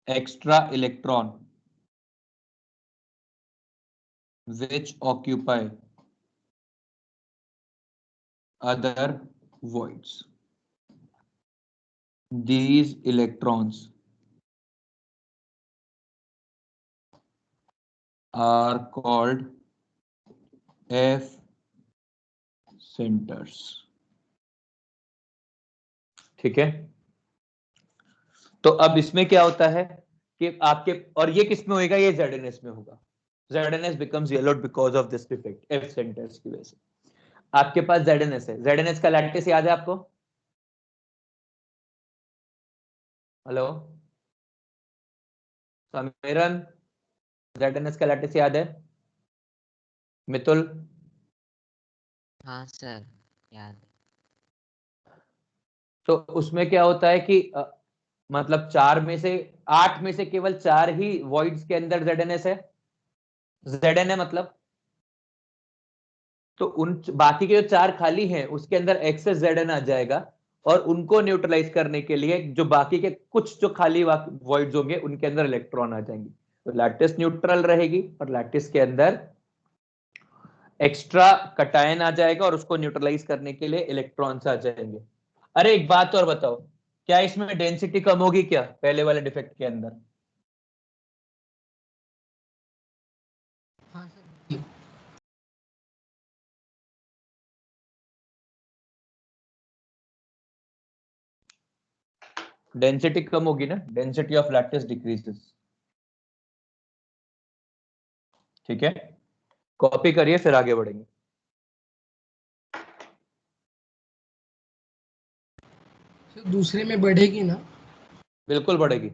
Speaker 1: extra electron which occupy other voids. These electrons are called F centers. ठीक है, तो अब इसमें क्या होता है कि आपके, और ये किस में होगा, ये ZNS में होगा। ZNS becomes yellowed because of this defect, F centers की वजह से। आपके पास ZNS है, ZNS का लैटिस याद है आपको? हेलो समीरन, ZNS का लैटिस याद है? मितुल?
Speaker 4: हाँ सर, याद है।
Speaker 1: तो उसमें क्या होता है कि मतलब 4 में से 8 में से केवल 4 ही वॉइड्स के अंदर ZNS है, ZN है मतलब। तो उन बाकी के जो 4 खाली हैं उसके अंदर एक्सेस ZN आ जाएगा, और उनको न्यूट्रलाइज करने के लिए जो बाकी के कुछ जो खाली वॉइड्स होंगे उनके अंदर इलेक्ट्रॉन आ जाएंगे। तो लैटिस न्यूट्रल रहेगी और लैटिस के अंदर एक्स्ट्रा कटायन आ जाएगा और उसको न्यूट्रलाइज करने के लिए इलेक्ट्रॉन्स आ जाएंगे। अरे एक बात और बताओ, क्या इसमें डेंसिटी कम होगी क्या पहले वाले डिफेक्ट के अंदर?
Speaker 5: हाँ सर।
Speaker 1: डेंसिटी कम होगी ना, डेंसिटी ऑफ लैटिस डिक्रीजेस। ठीक है, कॉपी करिए फिर आगे बढ़ेंगे।
Speaker 5: सर दूसरे में बढ़ेगी ना?
Speaker 1: बिल्कुल बढ़ेगी।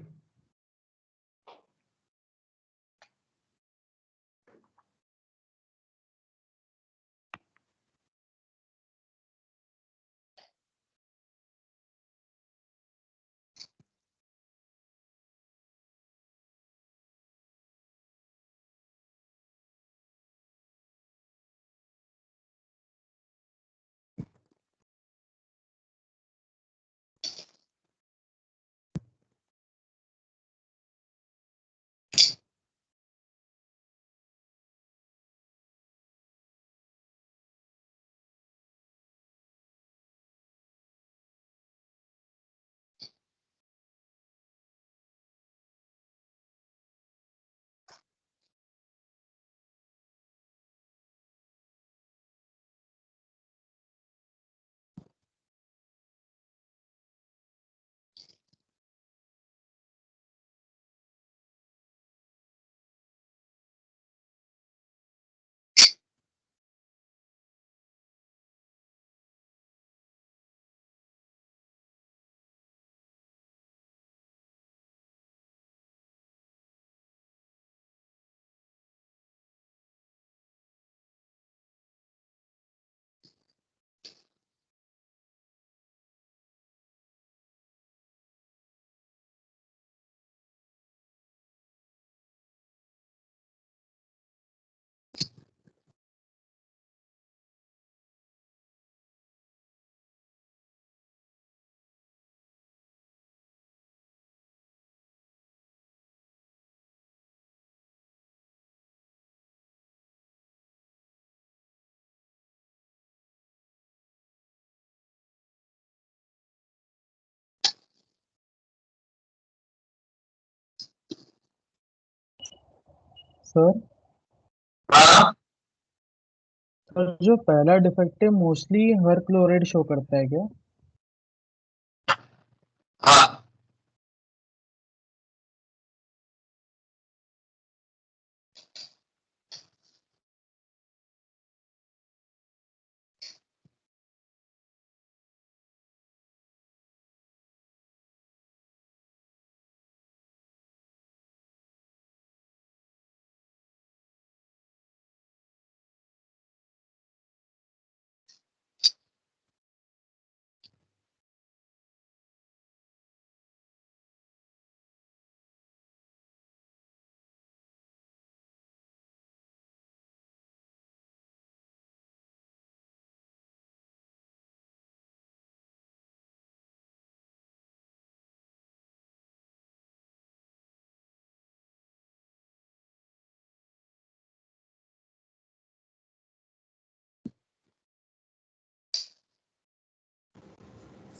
Speaker 3: सर सर जो पहला डिफेक्ट है मोस्टली हर क्लोराइड शो करता है क्या?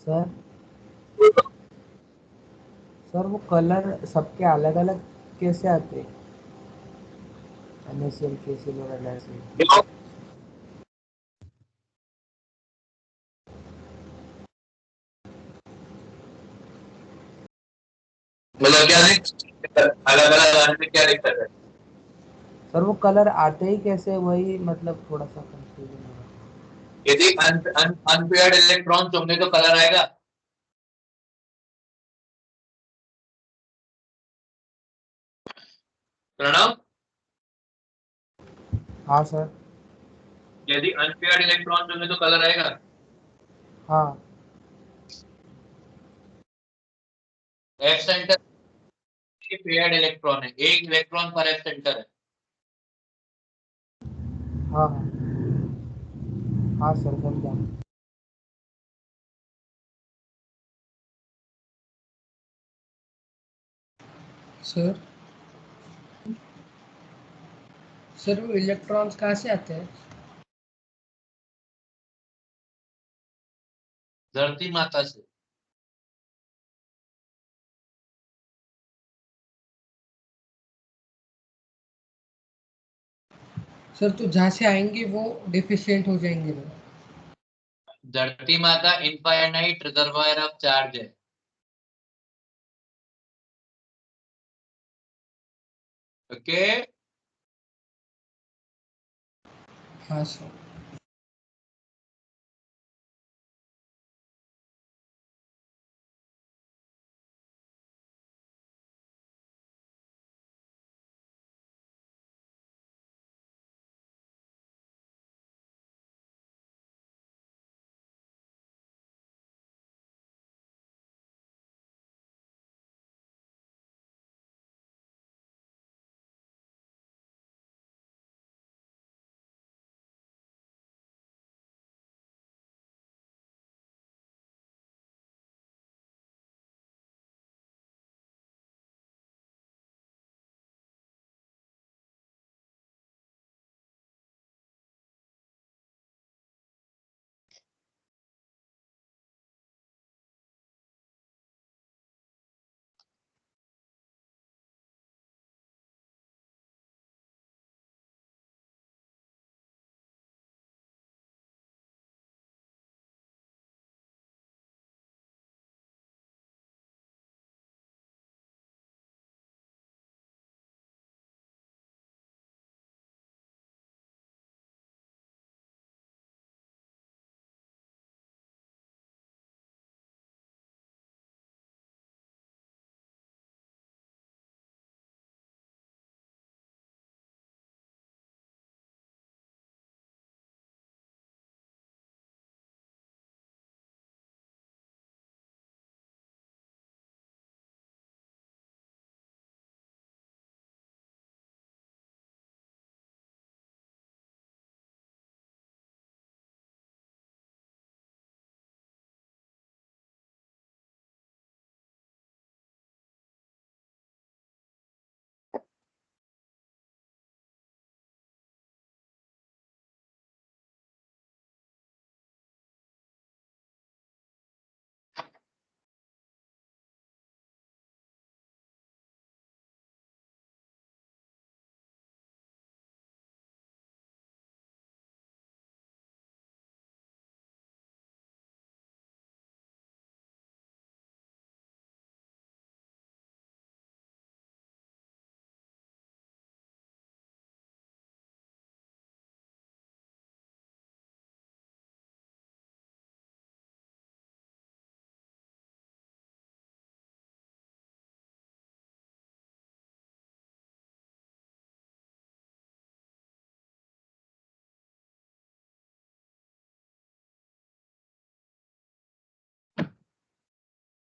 Speaker 10: सर सर वो कलर सबके अलग अलग कैसे आते हैं? NaCl, KCl और NaCl।
Speaker 1: मतलब क्या अलग अलग आने में क्या दिक्कत है?
Speaker 10: सर वो कलर आते ही कैसे, वही मतलब थोड़ा सा कंफ्यूजन हो रहा है।
Speaker 1: यदि अनपेयर्ड इलेक्ट्रॉन्स होंगे तो कलर आएगा। प्रणव,
Speaker 10: हाँ सर।
Speaker 1: यदि अनपेयर्ड इलेक्ट्रॉन्स होंगे तो कलर आएगा।
Speaker 10: हाँ
Speaker 1: एफ सेंटर पेयर्ड इलेक्ट्रॉन है, एक इलेक्ट्रॉन पर एफ सेंटर है।
Speaker 10: हाँ हाँ हाँ सर समझा।
Speaker 5: सर सर वो इलेक्ट्रॉन्स कहाँ से आते हैं?
Speaker 1: धरती माता से।
Speaker 5: सर तो जहाँ से आएंगे वो डिफिशियंट हो जाएंगे ना?
Speaker 1: धरती माता इनफाइनाइट रिजर्वायर ऑफ चार्ज है। ओके।
Speaker 5: हाँ सर।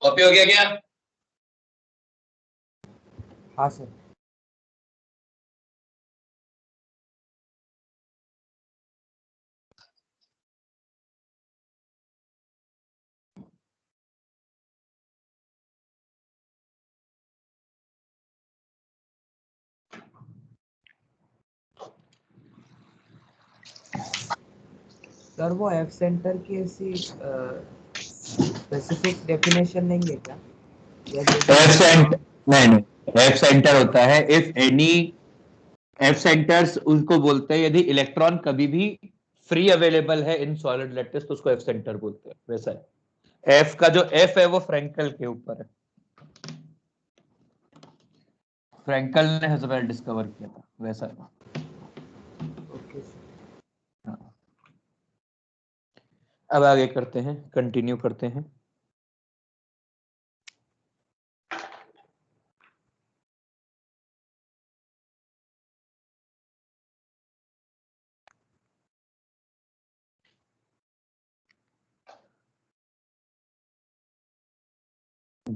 Speaker 1: कॉपी हो गया क्या?
Speaker 10: हाँ सर। सर वो एफ सेंटर की ऐसी स्पेसिफिक डेफिनेशन नहीं है क्या? या जैसे
Speaker 1: एफ सेंटर
Speaker 10: इलेक्ट्रॉन
Speaker 1: नहीं, एफ सेंटर होता है इफ एनी, एफ सेंटर्स उनको बोलते हैं यदि इलेक्ट्रॉन कभी भी फ्री अवेलेबल है इन सॉलिड लैटिस तो उसको एफ सेंटर बोलते हैं। वैसा है, एफ का जो एफ है वो फ्रैंकल के ऊपर है। फ्रैंकल ने हजबेल डिस्कवर किया था, वैसा है।
Speaker 10: Okay sir.
Speaker 1: हाँ। अब आगे करते हैं, कंटिन्यू करते हैं।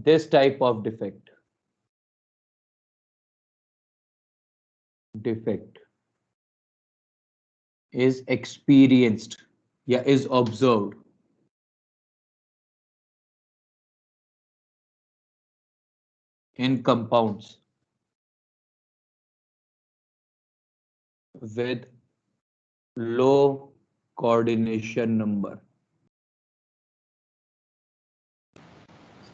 Speaker 1: this type of defect is experienced या is observed in compounds with low coordination number.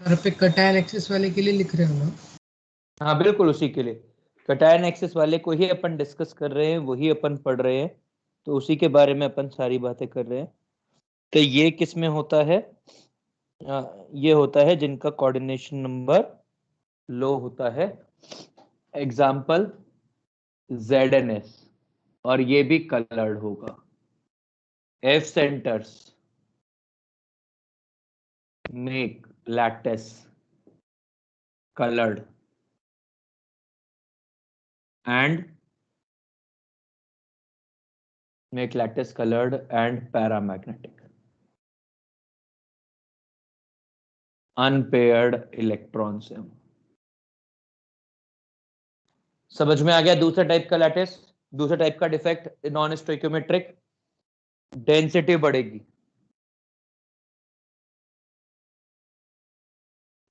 Speaker 5: Sir पे कटायन एक्सिस वाले के लिए लिख रहे हो ना?
Speaker 1: हाँ बिल्कुल, उसी के लिए कटायन एक्सिस वाले को ही अपन डिस्कस कर रहे हैं, वही अपन पढ़ रहे हैं, तो उसी के बारे में अपन सारी बातें कर रहे हैं। तो ये किस में होता है? ये होता है जिनका कोऑर्डिनेशन नंबर लो होता है, एग्जाम्पल ZNS, और ये भी कलर्ड होगा। F centers make lattice colored and paramagnetic. Unpaired electrons है। समझ में आ गया? दूसरा टाइप का लैटिस, दूसरा टाइप का डिफेक्ट नॉन स्टोइकियोमेट्रिक, डेंसिटी बढ़ेगी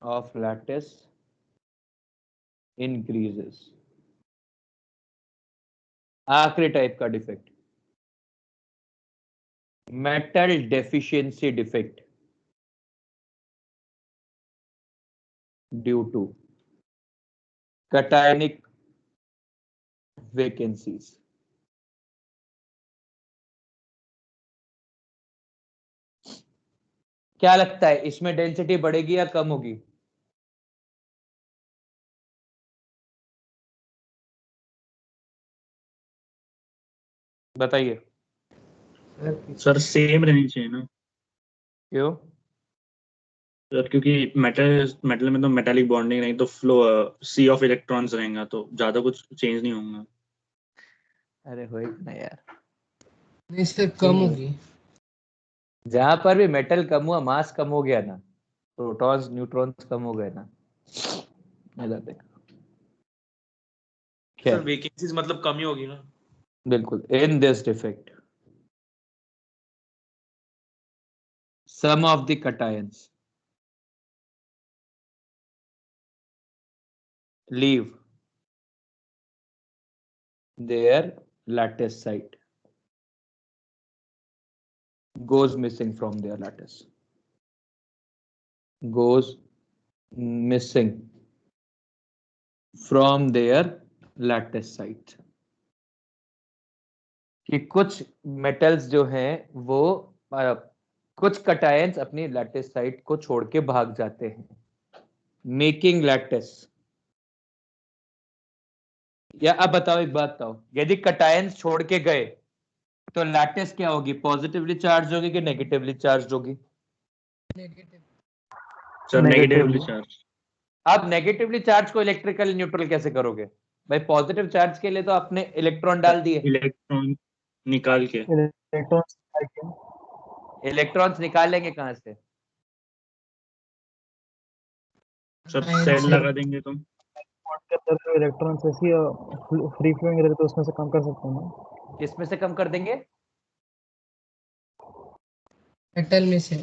Speaker 1: ऑफ लैटिस इंक्रीजेस। आखिरी टाइप का defect metal deficiency defect due to cationic vacancies. क्या लगता है इसमें डेंसिटी बढ़ेगी या कम होगी? बताइए
Speaker 6: सर सेम रहनी चाहिए ना?
Speaker 1: क्यों?
Speaker 6: सर क्योंकि मेटल में तो मेटालिक बॉन्डिंग नहीं, तो फ्लो सी ऑफ इलेक्ट्रॉन्स रहेगा, तो ज्यादा कुछ चेंज नहीं होगा।
Speaker 1: अरे होएगा ना यार,
Speaker 5: नहीं इससे कम होगी।
Speaker 1: जहां पर भी मेटल कम हुआ, मास कम हो गया ना, प्रोटॉन्स न्यूट्रॉन्स कम हो गए ना,
Speaker 2: सर वेकेंसीज मतलब कमी होगी ना?
Speaker 1: बिल्कुल। In this defect some of the cations leave their lattice site, goes missing from their lattice, goes missing from their lattice site। कि कुछ मेटल्स जो हैं वो कुछ कटायंस अपनी लैटिस साइट को छोड़ के भाग जाते हैं, मेकिंग लैटिस। या अब बताओ, एक बात बताओ, यदि कटायंस छोड़ के गए तो लैटिस क्या होगी? पॉजिटिवली चार्ज होगी कि नेगेटिवली चार्ज होगी?
Speaker 6: Sir negatively charge.
Speaker 1: अब नेगेटिवली चार्ज को इलेक्ट्रिकल न्यूट्रल कैसे करोगे भाई? पॉजिटिव चार्ज के लिए तो आपने इलेक्ट्रॉन डाल दिए,
Speaker 6: इलेक्ट्रॉन निकाल के।
Speaker 1: इलेक्ट्रॉन्स निकालेंगे कहां से?
Speaker 6: सब सेल लगा देंगे तो
Speaker 3: इलेक्ट्रॉन्स ऐसी फ्री फ्लोइंग रहते तो उसमें से कम कर सकते हैं ना।
Speaker 1: किसमें से कम कर देंगे?
Speaker 5: मेटल में से।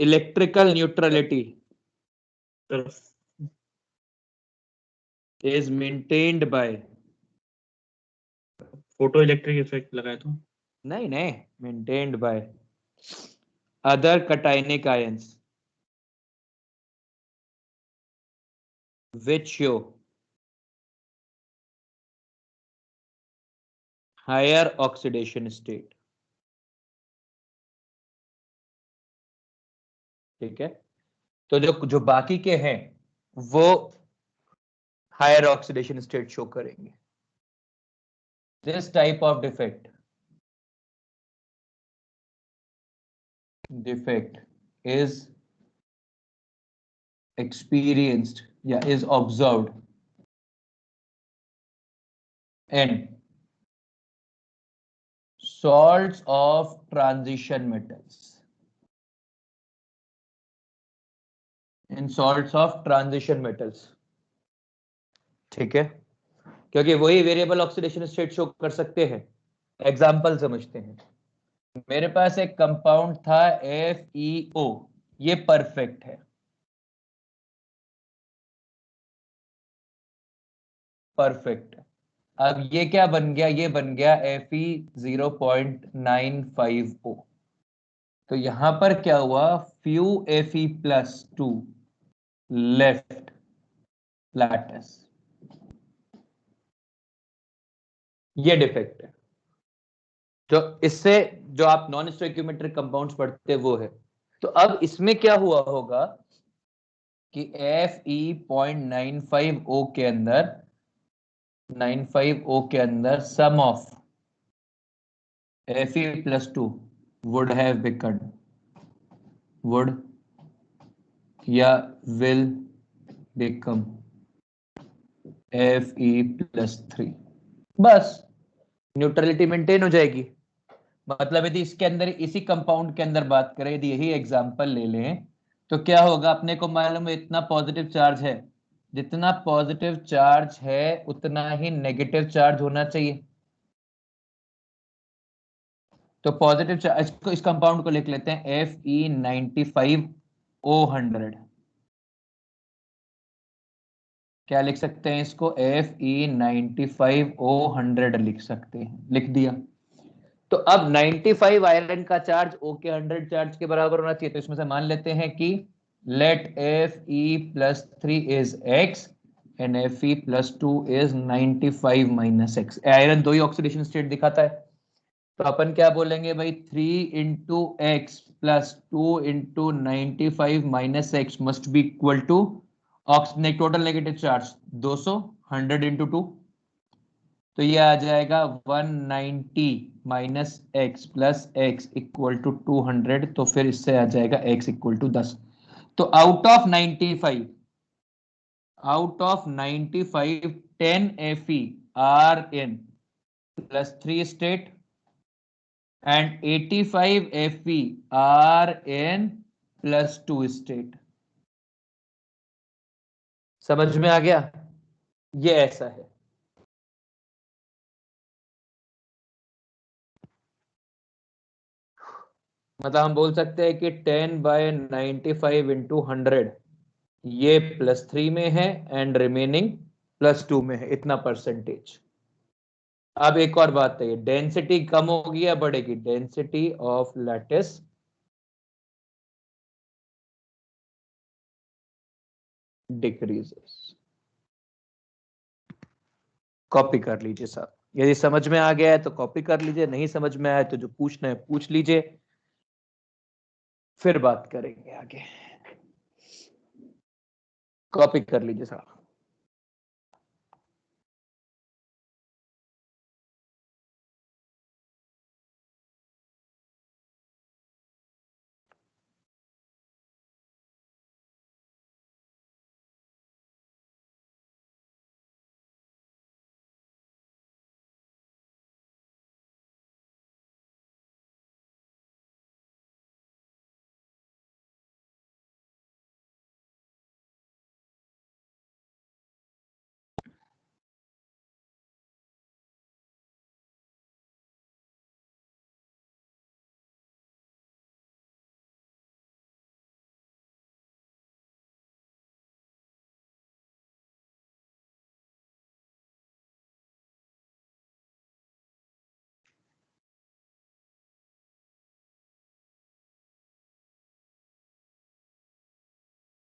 Speaker 1: Electrical neutrality is maintained by
Speaker 6: photo electric effect लगाए तो
Speaker 1: नहीं maintained by other cationic ions which show higher oxidation state। ठीक है, तो जो बाकी के हैं वो हायर ऑक्सीडेशन स्टेट शो करेंगे। This type of defect is experienced या is observed in salts of transition metals. In salts of transition metals, ठीक है, क्योंकि वही वेरिएबल ऑक्सीडेशन स्टेट शो कर सकते हैं। एग्जाम्पल समझते हैं। मेरे पास एक कंपाउंड था FeO, ये परफेक्ट है, परफेक्ट। अब ये क्या बन गया, ये बन गया Fe0.95O। तो यहां पर क्या हुआ, फ्यू Fe+2 लेफ्ट लैटिस, ये डिफेक्ट है। जो इससे जो आप नॉन स्टोइकियोमेट्रिक कंपाउंड्स पढ़ते हैं वो है। तो अब इसमें क्या हुआ होगा कि Fe.95O के अंदर 95O के अंदर सम of Fe+2 would have become, would या will become Fe+3। बस न्यूट्रलिटी मेंटेन हो जाएगी। मतलब यदि इसके अंदर, इसी कंपाउंड के अंदर बात करें, यदि यही एग्जांपल ले लें तो क्या होगा, अपने को मालूम है इतना पॉजिटिव चार्ज है, जितना पॉजिटिव चार्ज है उतना ही नेगेटिव चार्ज होना चाहिए। तो पॉजिटिव चार्ज को, इस कंपाउंड को लिख लेते हैं Fe95O100। क्या लिख सकते हैं इसको, Fe95O100 लिख सकते हैं, लिख दिया। तो अब 95 आयरन का चार्ज O के 100 चार्ज के बराबर होना चाहिए। तो इसमें से मान लेते हैं कि let Fe+3 is X and Fe+2 is 95 - X। Iron दो ही ऑक्सीडेशन स्टेट दिखाता है, तो अपन क्या बोलेंगे भाई, 3 × X + 2 × 95 - X must be equal to total negative charge 200, 100 × 2, तो ये आ जाएगा 190 - X + X = 200। तो फिर इससे आ जाएगा X = 10। तो out of 95 10 Fe are in +3 state and 85 Fe are in +2 state। समझ में आ गया, ये ऐसा है। मतलब हम बोल सकते हैं कि 10/95 × 100 ये +3 में है एंड रिमेनिंग +2 में है, इतना परसेंटेज। अब एक और बात है, डेंसिटी कम होगी या बढ़ेगी, density of lattice decreases. Copy कर लीजिए साहब, यदि समझ में आ गया है तो कॉपी कर लीजिए, नहीं समझ में आया तो जो पूछना है पूछ लीजिए, फिर बात करेंगे आगे। कॉपी कर लीजिए साहब।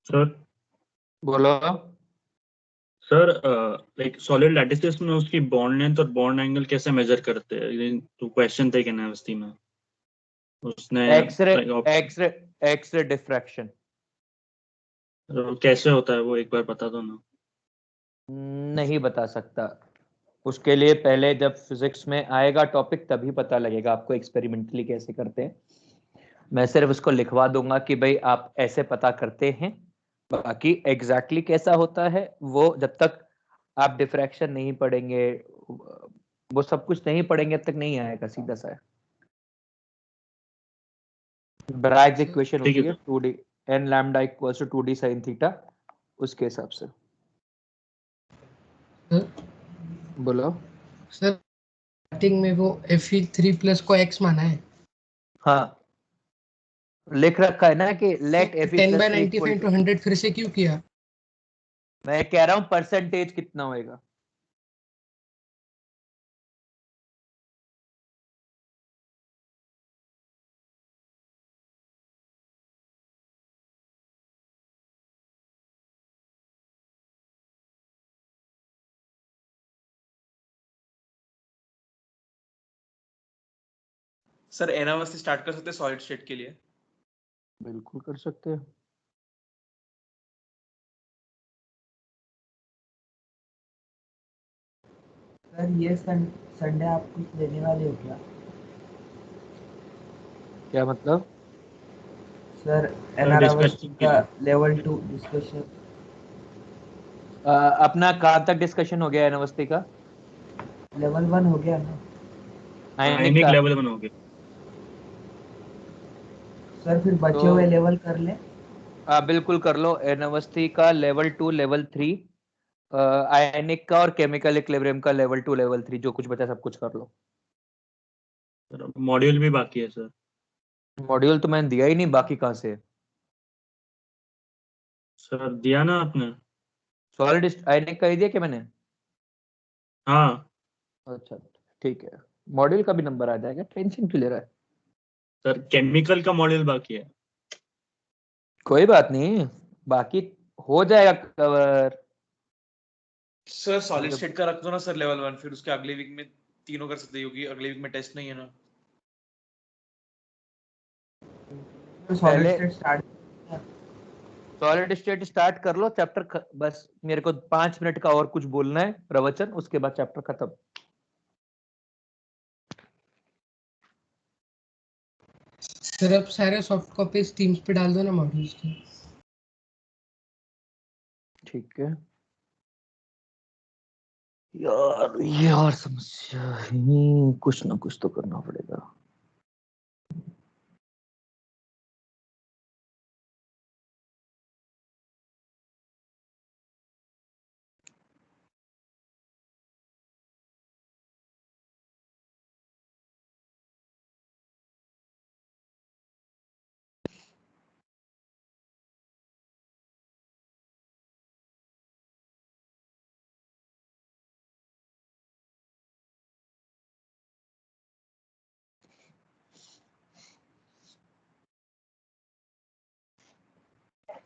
Speaker 6: सर
Speaker 1: बोलो।
Speaker 6: सर लाइक सॉलिड लैटिसेस में उसकी बॉन्ड लेंथ और बॉन्ड एंगल कैसे मेजर करते हैं, ये तो क्वेश्चन थे केमिस्ट्री में उसने। एक्सरे
Speaker 1: डिफ्रैक्शन
Speaker 6: कैसे होता है वो एक बार बता दो ना।
Speaker 1: नहीं बता सकता, उसके लिए पहले जब फिजिक्स में आएगा टॉपिक तभी पता लगेगा आपको एक्सपेरिमेंटली कैसे करते हैं। मैं सिर्फ उसको लिखवा दूंगा कि भाई आप ऐसे पता करते हैं, बाकी एग्जैक्टली कैसा होता है वो जब तक आप डिफ्रैक्शन नहीं पढ़ेंगे, वो सब कुछ नहीं पढ़ेंगे तब तक नहीं आएगा, सीधा सा है। ब्रैग्स इक्वेशन
Speaker 6: ठीक
Speaker 1: होती
Speaker 6: है
Speaker 1: है 2d n lambda equals to 2d sin theta, उसके हिसाब से।
Speaker 5: सर
Speaker 1: बोलो।
Speaker 5: सर स्टार्टिंग में वो Fe3+ को x माना है,
Speaker 1: हाँ लिख रखा है ना कि लेट
Speaker 5: तो
Speaker 1: Fe
Speaker 5: 10
Speaker 1: plus
Speaker 5: by
Speaker 1: 3 equal
Speaker 5: 95
Speaker 1: to,
Speaker 5: to 100 फिर से क्यों किया?
Speaker 1: मैं कह रहा हूँ परसेंटेज कितना होएगा।
Speaker 2: सर एन अवस्थी स्टार्ट कर सकते हैं सॉलिड स्टेट के लिए?
Speaker 1: बिल्कुल कर सकते हैं।
Speaker 10: सर ये संडे आप कुछ लेने वाले हो क्या?
Speaker 1: क्या मतलब?
Speaker 10: सर एनआर अवस्थी
Speaker 6: डिस्कशन के
Speaker 10: का
Speaker 6: लिए।
Speaker 10: Level 2 discussion.
Speaker 1: अपना कहाँ तक डिस्कशन हो गया है अवस्थी का?
Speaker 10: लेवल 1 हो गया ना?
Speaker 1: आयनिक
Speaker 6: आयनिक
Speaker 1: का?
Speaker 6: लेवल 1 हो गया।
Speaker 10: सर फिर बचे हुए लेवल कर ले।
Speaker 1: बिल्कुल कर लो। एन अवस्थी का लेवल 2 लेवल 3, आयनिक का और केमिकल इक्विलिब्रियम का लेवल 2 लेवल 3, जो कुछ बचा सब कुछ कर लो।
Speaker 6: मॉड्यूल भी बाकी है सर।
Speaker 1: मॉड्यूल तो मैंने दिया ही नहीं, बाकी कहाँ से?
Speaker 6: सर दिया ना आपने?
Speaker 1: सॉलिड आयनिक का ही दिया कि मैंने?
Speaker 6: हाँ
Speaker 1: अच्छा ठीक है, मॉड्यूल का भी नंबर आ जाएगा, टेंशन क्यों ले रहा है?
Speaker 6: सर, केमिकल का मॉड्यूल बाकी है।
Speaker 1: कोई बात नहीं, बाकी हो जाएगा कवर।
Speaker 2: सर सॉलिड
Speaker 1: मतलब
Speaker 2: स्टेट का रख दो ना सर लेवल 1, फिर उसके अगले वीक में तीनों कर सकते हो क्योंकि अगले वीक में टेस्ट नहीं है ना।
Speaker 10: सॉलिड
Speaker 1: पहले
Speaker 10: state start.
Speaker 1: Solid state start कर लो चैप्टर बस मेरे को 5 मिनट का और कुछ बोलना है प्रवचन, उसके बाद चैप्टर खत्म।
Speaker 5: सर अब सारे सॉफ्ट कॉपीज टीम्स पे डाल दो ना मॉड्यूल्स की।
Speaker 1: ठीक है यार समस्या ही, कुछ ना कुछ तो करना पड़ेगा।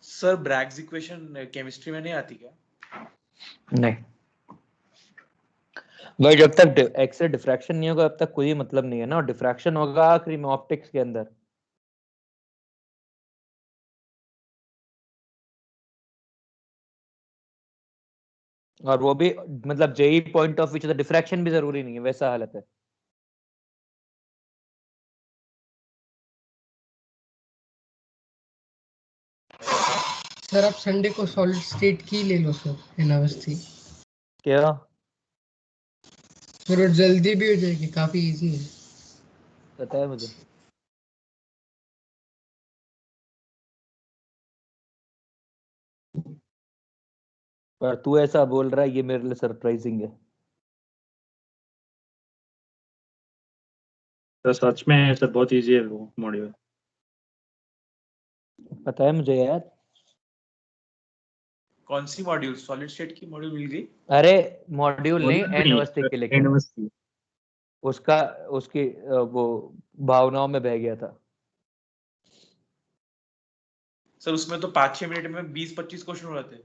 Speaker 2: सर ब्रैग्स इक्वेशन केमिस्ट्री में नहीं आती क्या?
Speaker 1: नहीं भाई, जब तक एक्स रे डिफ्रैक्शन नहीं होगा अब तक कोई मतलब नहीं है ना, और डिफ्रैक्शन होगा आखिरी में ऑप्टिक्स के अंदर। और वो भी मतलब जेई पॉइंट ऑफ व्यू से डिफ्रैक्शन भी जरूरी नहीं है, वैसा हालत है।
Speaker 5: सर आप संडे को सॉलिड स्टेट की ले लो सर, एन अवस्थी।
Speaker 1: क्या?
Speaker 5: फिर वो जल्दी भी हो जाएगी, काफी इजी है।
Speaker 1: पता है मुझे। पर तू ऐसा बोल रहा है ये मेरे लिए सरप्राइजिंग है।
Speaker 6: सर सच में सर बहुत इजी है वो मॉड्यूल।
Speaker 1: पता है मुझे यार।
Speaker 2: कौन सी मॉड्यूल? सॉलिड स्टेट की मॉड्यूल मिल गई?
Speaker 1: अरे मॉड्यूल नहीं,
Speaker 6: मॉड्यूल
Speaker 1: एन
Speaker 6: नहीं
Speaker 1: अवस्थी
Speaker 6: सर,
Speaker 1: के लेके
Speaker 6: एन अवस्थी।
Speaker 1: उसका उसकी वो भावनाओं में बह गया था।
Speaker 2: सर उसमें तो 5-6 मिनट में 20-25 क्वेश्चन हो रहे थे।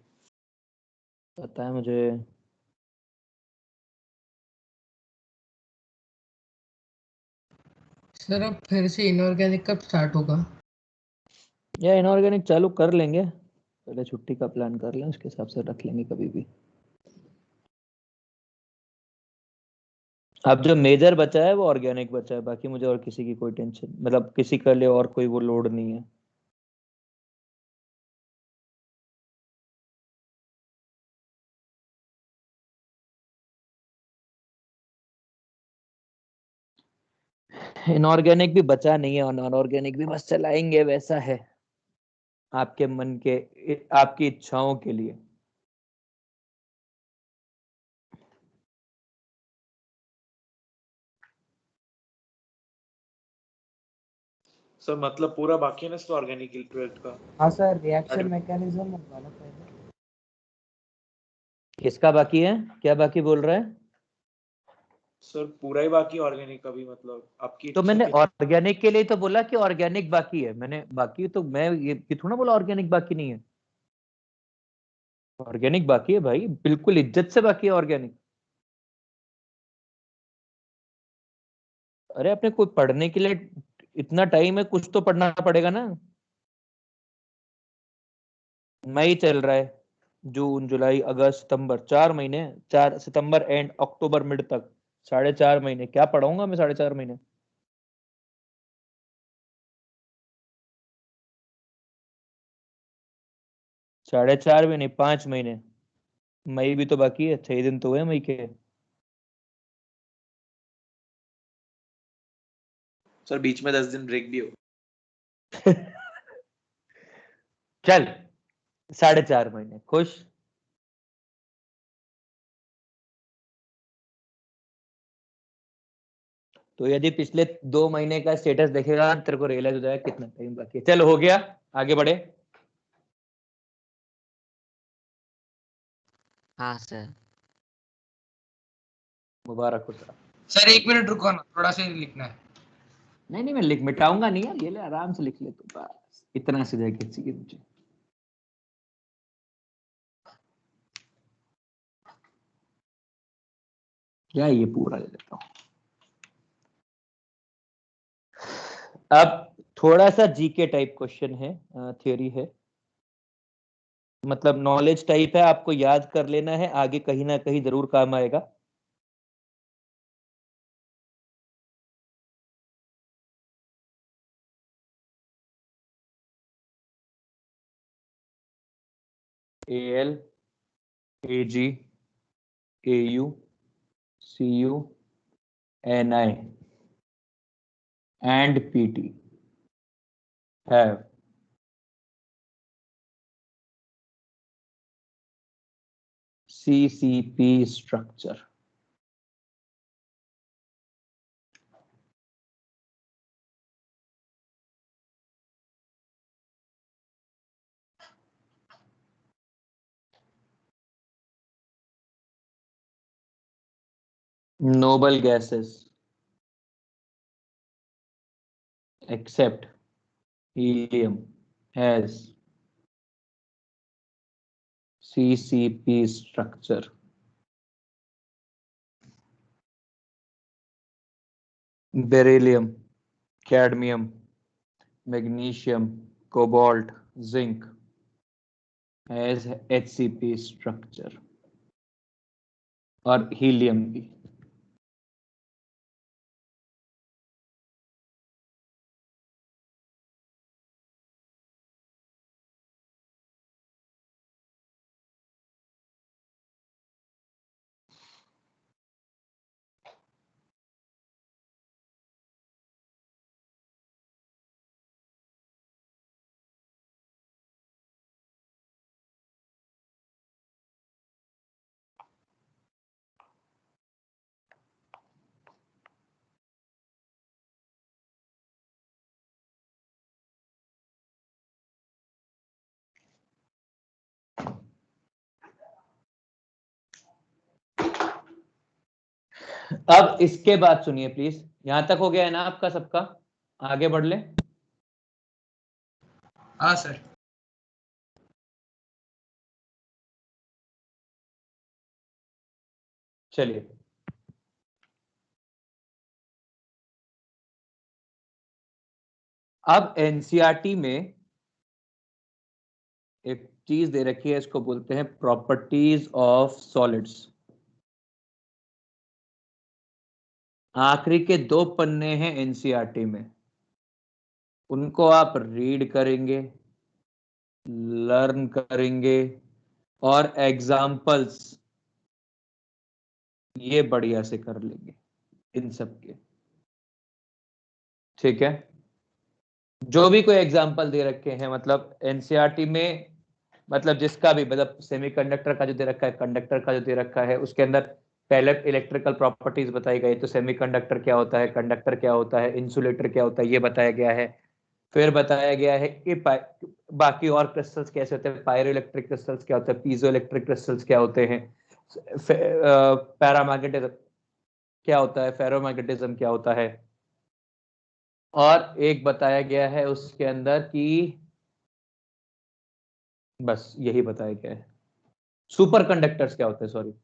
Speaker 1: पता है मुझे।
Speaker 5: सर अब फिर से इनऑर्गेनिक कब स्टार्ट होगा?
Speaker 1: या इनऑर्गेनिक चालू कर लेंगे, पहले छुट्टी का प्लान कर लें, उसके हिसाब से रख लेंगे कभी भी। अब जो मेजर बचा है वो ऑर्गेनिक बचा है, बाकी मुझे और किसी की कोई टेंशन, मतलब किसी के लिए और कोई वो लोड नहीं है। इनऑर्गेनिक भी बचा नहीं है और नॉन ऑर्गेनिक भी बस चलाएंगे, वैसा है आपके मन के, आपकी इच्छाओं के लिए।
Speaker 2: सर मतलब पूरा बाकी है ना इसका ऑर्गेनिक 12th का?
Speaker 10: हाँ सर, रिएक्शन मैकेनिज्म वाला पहले।
Speaker 1: किसका बाकी है, क्या बाकी बोल रहा है?
Speaker 2: सर पूरा ही बाकी ऑर्गेनिक का भी, मतलब आपकी
Speaker 1: तो
Speaker 2: इच्छा
Speaker 1: मैंने
Speaker 2: के।
Speaker 1: ऑर्गेनिक के लिए तो बोला कि ऑर्गेनिक बाकी है, मैंने बाकी तो मैं ये थोड़ा बोला ऑर्गेनिक बाकी नहीं है। ऑर्गेनिक बाकी है भाई, बिल्कुल इज्जत से बाकी है ऑर्गेनिक। अरे अपने कोई पढ़ने के लिए इतना टाइम है, कुछ तो पढ़ना पड़ेगा ना। मई चल रहा है, जून जुलाई अगस्त सितंबर, 4 महीने, 4 सितंबर एंड अक्टूबर मिड तक, 4.5 महीने क्या पढ़ाऊंगा मैं 4.5 महीने? साढ़े चार भी नहीं, 5 महीने। मई भी तो बाकी है, 6 दिन तो हुए मई के।
Speaker 2: सर बीच में 10 दिन ब्रेक भी हो।
Speaker 1: चल 4.5 महीने, खुश? तो यदि पिछले 2 महीने का स्टेटस देखेगा तेरे को रियलाइज हो जाएगा कितना टाइम बाकी है। चल हो गया, आगे बढ़े।
Speaker 4: हाँ सर।
Speaker 1: मुबारक हो सर।
Speaker 5: सर 1 मिनट रुको ना, थोड़ा सा ही लिखना है।
Speaker 1: नहीं नहीं, मैं लिख मिटाऊंगा नहीं यार, ये ले आराम से लिख ले तू, बस इतना सी जगह चाहिए मुझे। क्या ये पूरा ले लेता हूं। अब थोड़ा सा जीके टाइप क्वेश्चन है, थ्योरी है, मतलब नॉलेज टाइप है, आपको याद कर लेना है, आगे कहीं ना कहीं जरूर काम आएगा। AL, AG, AU, CU, NI and PT have CCP structure. Noble gases except helium has CCP structure. Beryllium, cadmium, magnesium, cobalt, zinc has HCP structure, और हीलियम भी। अब इसके बाद सुनिए प्लीज, यहां तक हो गया है ना आपका सबका? आगे बढ़ ले।
Speaker 5: हाँ सर।
Speaker 1: चलिए, अब एनसीईआरटी में एक चीज दे रखी है, इसको बोलते हैं प्रॉपर्टीज ऑफ सॉलिड्स। आखिरी के 2 पन्ने हैं एनसीईआरटी में, उनको आप रीड करेंगे, लर्न करेंगे और एग्जाम्पल्स ये बढ़िया से कर लेंगे इन सब के। ठीक है, जो भी कोई एग्जांपल दे रखे हैं, मतलब एनसीईआरटी में, मतलब जिसका भी, मतलब सेमीकंडक्टर का जो दे रखा है, कंडक्टर का जो दे रखा है, उसके अंदर पहले इलेक्ट्रिकल प्रॉपर्टीज बताई गई, तो सेमीकंडक्टर क्या होता है, कंडक्टर क्या होता है, इंसुलेटर क्या होता है, ये बताया गया है। फिर बताया गया है कि बाकी और क्रिस्टल्स कैसे होते हैं, पायरो इलेक्ट्रिक क्रिस्टल्स क्या होते हैं, पीजो इलेक्ट्रिक क्रिस्टल्स क्या होते हैं, पैरामैग्नेटिज्म क्या होता है, फेरोमैग्नेटिज्म क्या होता है, और एक बताया गया है उसके अंदर कि बस यही बताया गया है, सुपर कंडक्टर्स क्या होते हैं, सॉरी,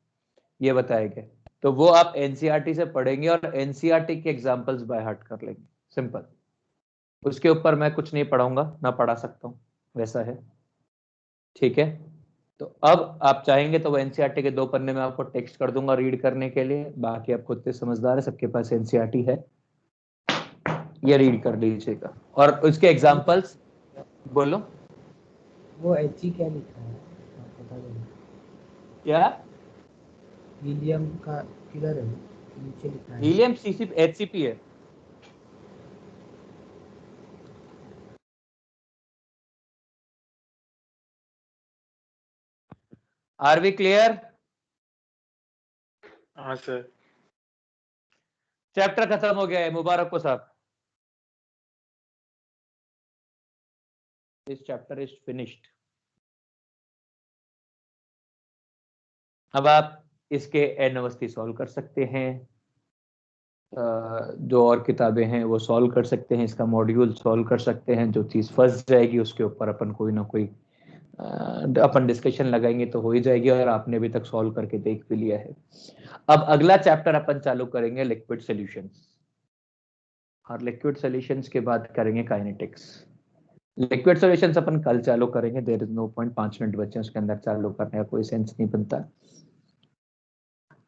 Speaker 1: ये बताया गया। तो वो आप एनसीईआरटी से पढ़ेंगे और एनसीईआरटी के एग्जांपल्स बाय हार्ट कर लेंगे, सिंपल। उसके ऊपर मैं कुछ नहीं पढ़ाऊंगा, ना पढ़ा सकता हूँ, वैसा है। ठीक है, तो अब आप चाहेंगे तो वो एनसीईआरटी के 2 पन्ने में आपको टेक्स्ट कर दूंगा रीड करने के लिए, बाकी आप खुद से समझदार है, सबके पास एनसीईआरटी है, ये रीड कर लीजिएगा और उसके एग्जांपल्स। बोलो,
Speaker 10: वो एच क्या लिखा है पता नहीं।
Speaker 1: क्या
Speaker 10: हीलियम का किधर है, नीचे लिखा है।
Speaker 1: हीलियम एचसीपी है। Are we clear?
Speaker 2: हाँ सर।
Speaker 1: चैप्टर खत्म हो गया है, मुबारक हो साहब, दिस चैप्टर इज फिनिश्ड। अब आप इसके एन अवस्थी सॉल्व कर सकते हैं, जो और किताबें हैं वो सॉल्व कर सकते हैं, इसका मॉड्यूल सॉल्व कर सकते हैं, जो चीज फंस जाएगी उसके ऊपर अपन कोई ना कोई अपन डिस्कशन लगाएंगे तो हो ही जाएगी, और आपने अभी तक सॉल्व करके देख भी लिया है। अब अगला चैप्टर अपन चालू करेंगे लिक्विड सॉल्यूशंस, और लिक्विड सॉल्यूशंस के बाद करेंगे काइनेटिक्स। लिक्विड सॉल्यूशंस अपन कल चालू करेंगे, there is no point, 5 minute बचे उसके अंदर चालू करने का कोई सेंस नहीं बनता।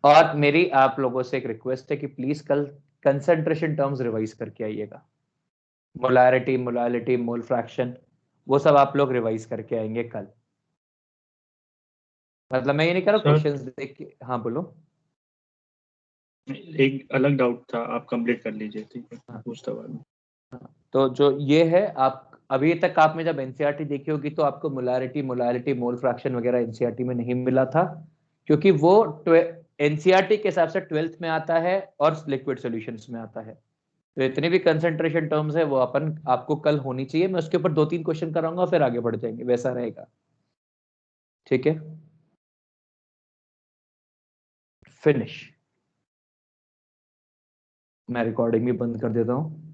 Speaker 1: और मेरी आप लोगों से एक रिक्वेस्ट है कि प्लीज कल कंसंट्रेशन टर्म्स रिवाइज करके आइएगा, मोलारिटी, मोलालिटी, मोल फ्रैक्शन, वो सब आप लोग रिवाइज करके आएंगे कल। मतलब मैं ये नहीं कर रहा क्वेश्चंस देख के, हाँ बोलो।
Speaker 6: एक अलग डाउट था, आप कंप्लीट कर लीजिए, ठीक है, पूछता बाद में।
Speaker 1: तो जो ये है, आप अभी तक आपने जब एनसीईआरटी देखी होगी तो आपको मोलारिटी, मोलालिटी, मोल फ्रैक्शन वगैरह एनसीईआरटी में नहीं मिला था, क्योंकि वो एनसीईआरटी के हिसाब से 12th में आता है और लिक्विड सॉल्यूशंस में आता है। तो इतनी भी कंसंट्रेशन टर्म्स है वो अपन आपको कल होनी चाहिए, मैं उसके ऊपर 2-3 क्वेश्चन कराऊंगा फिर आगे बढ़ जाएंगे, वैसा रहेगा। ठीक है, फिनिश। मैं रिकॉर्डिंग भी बंद कर देता हूँ।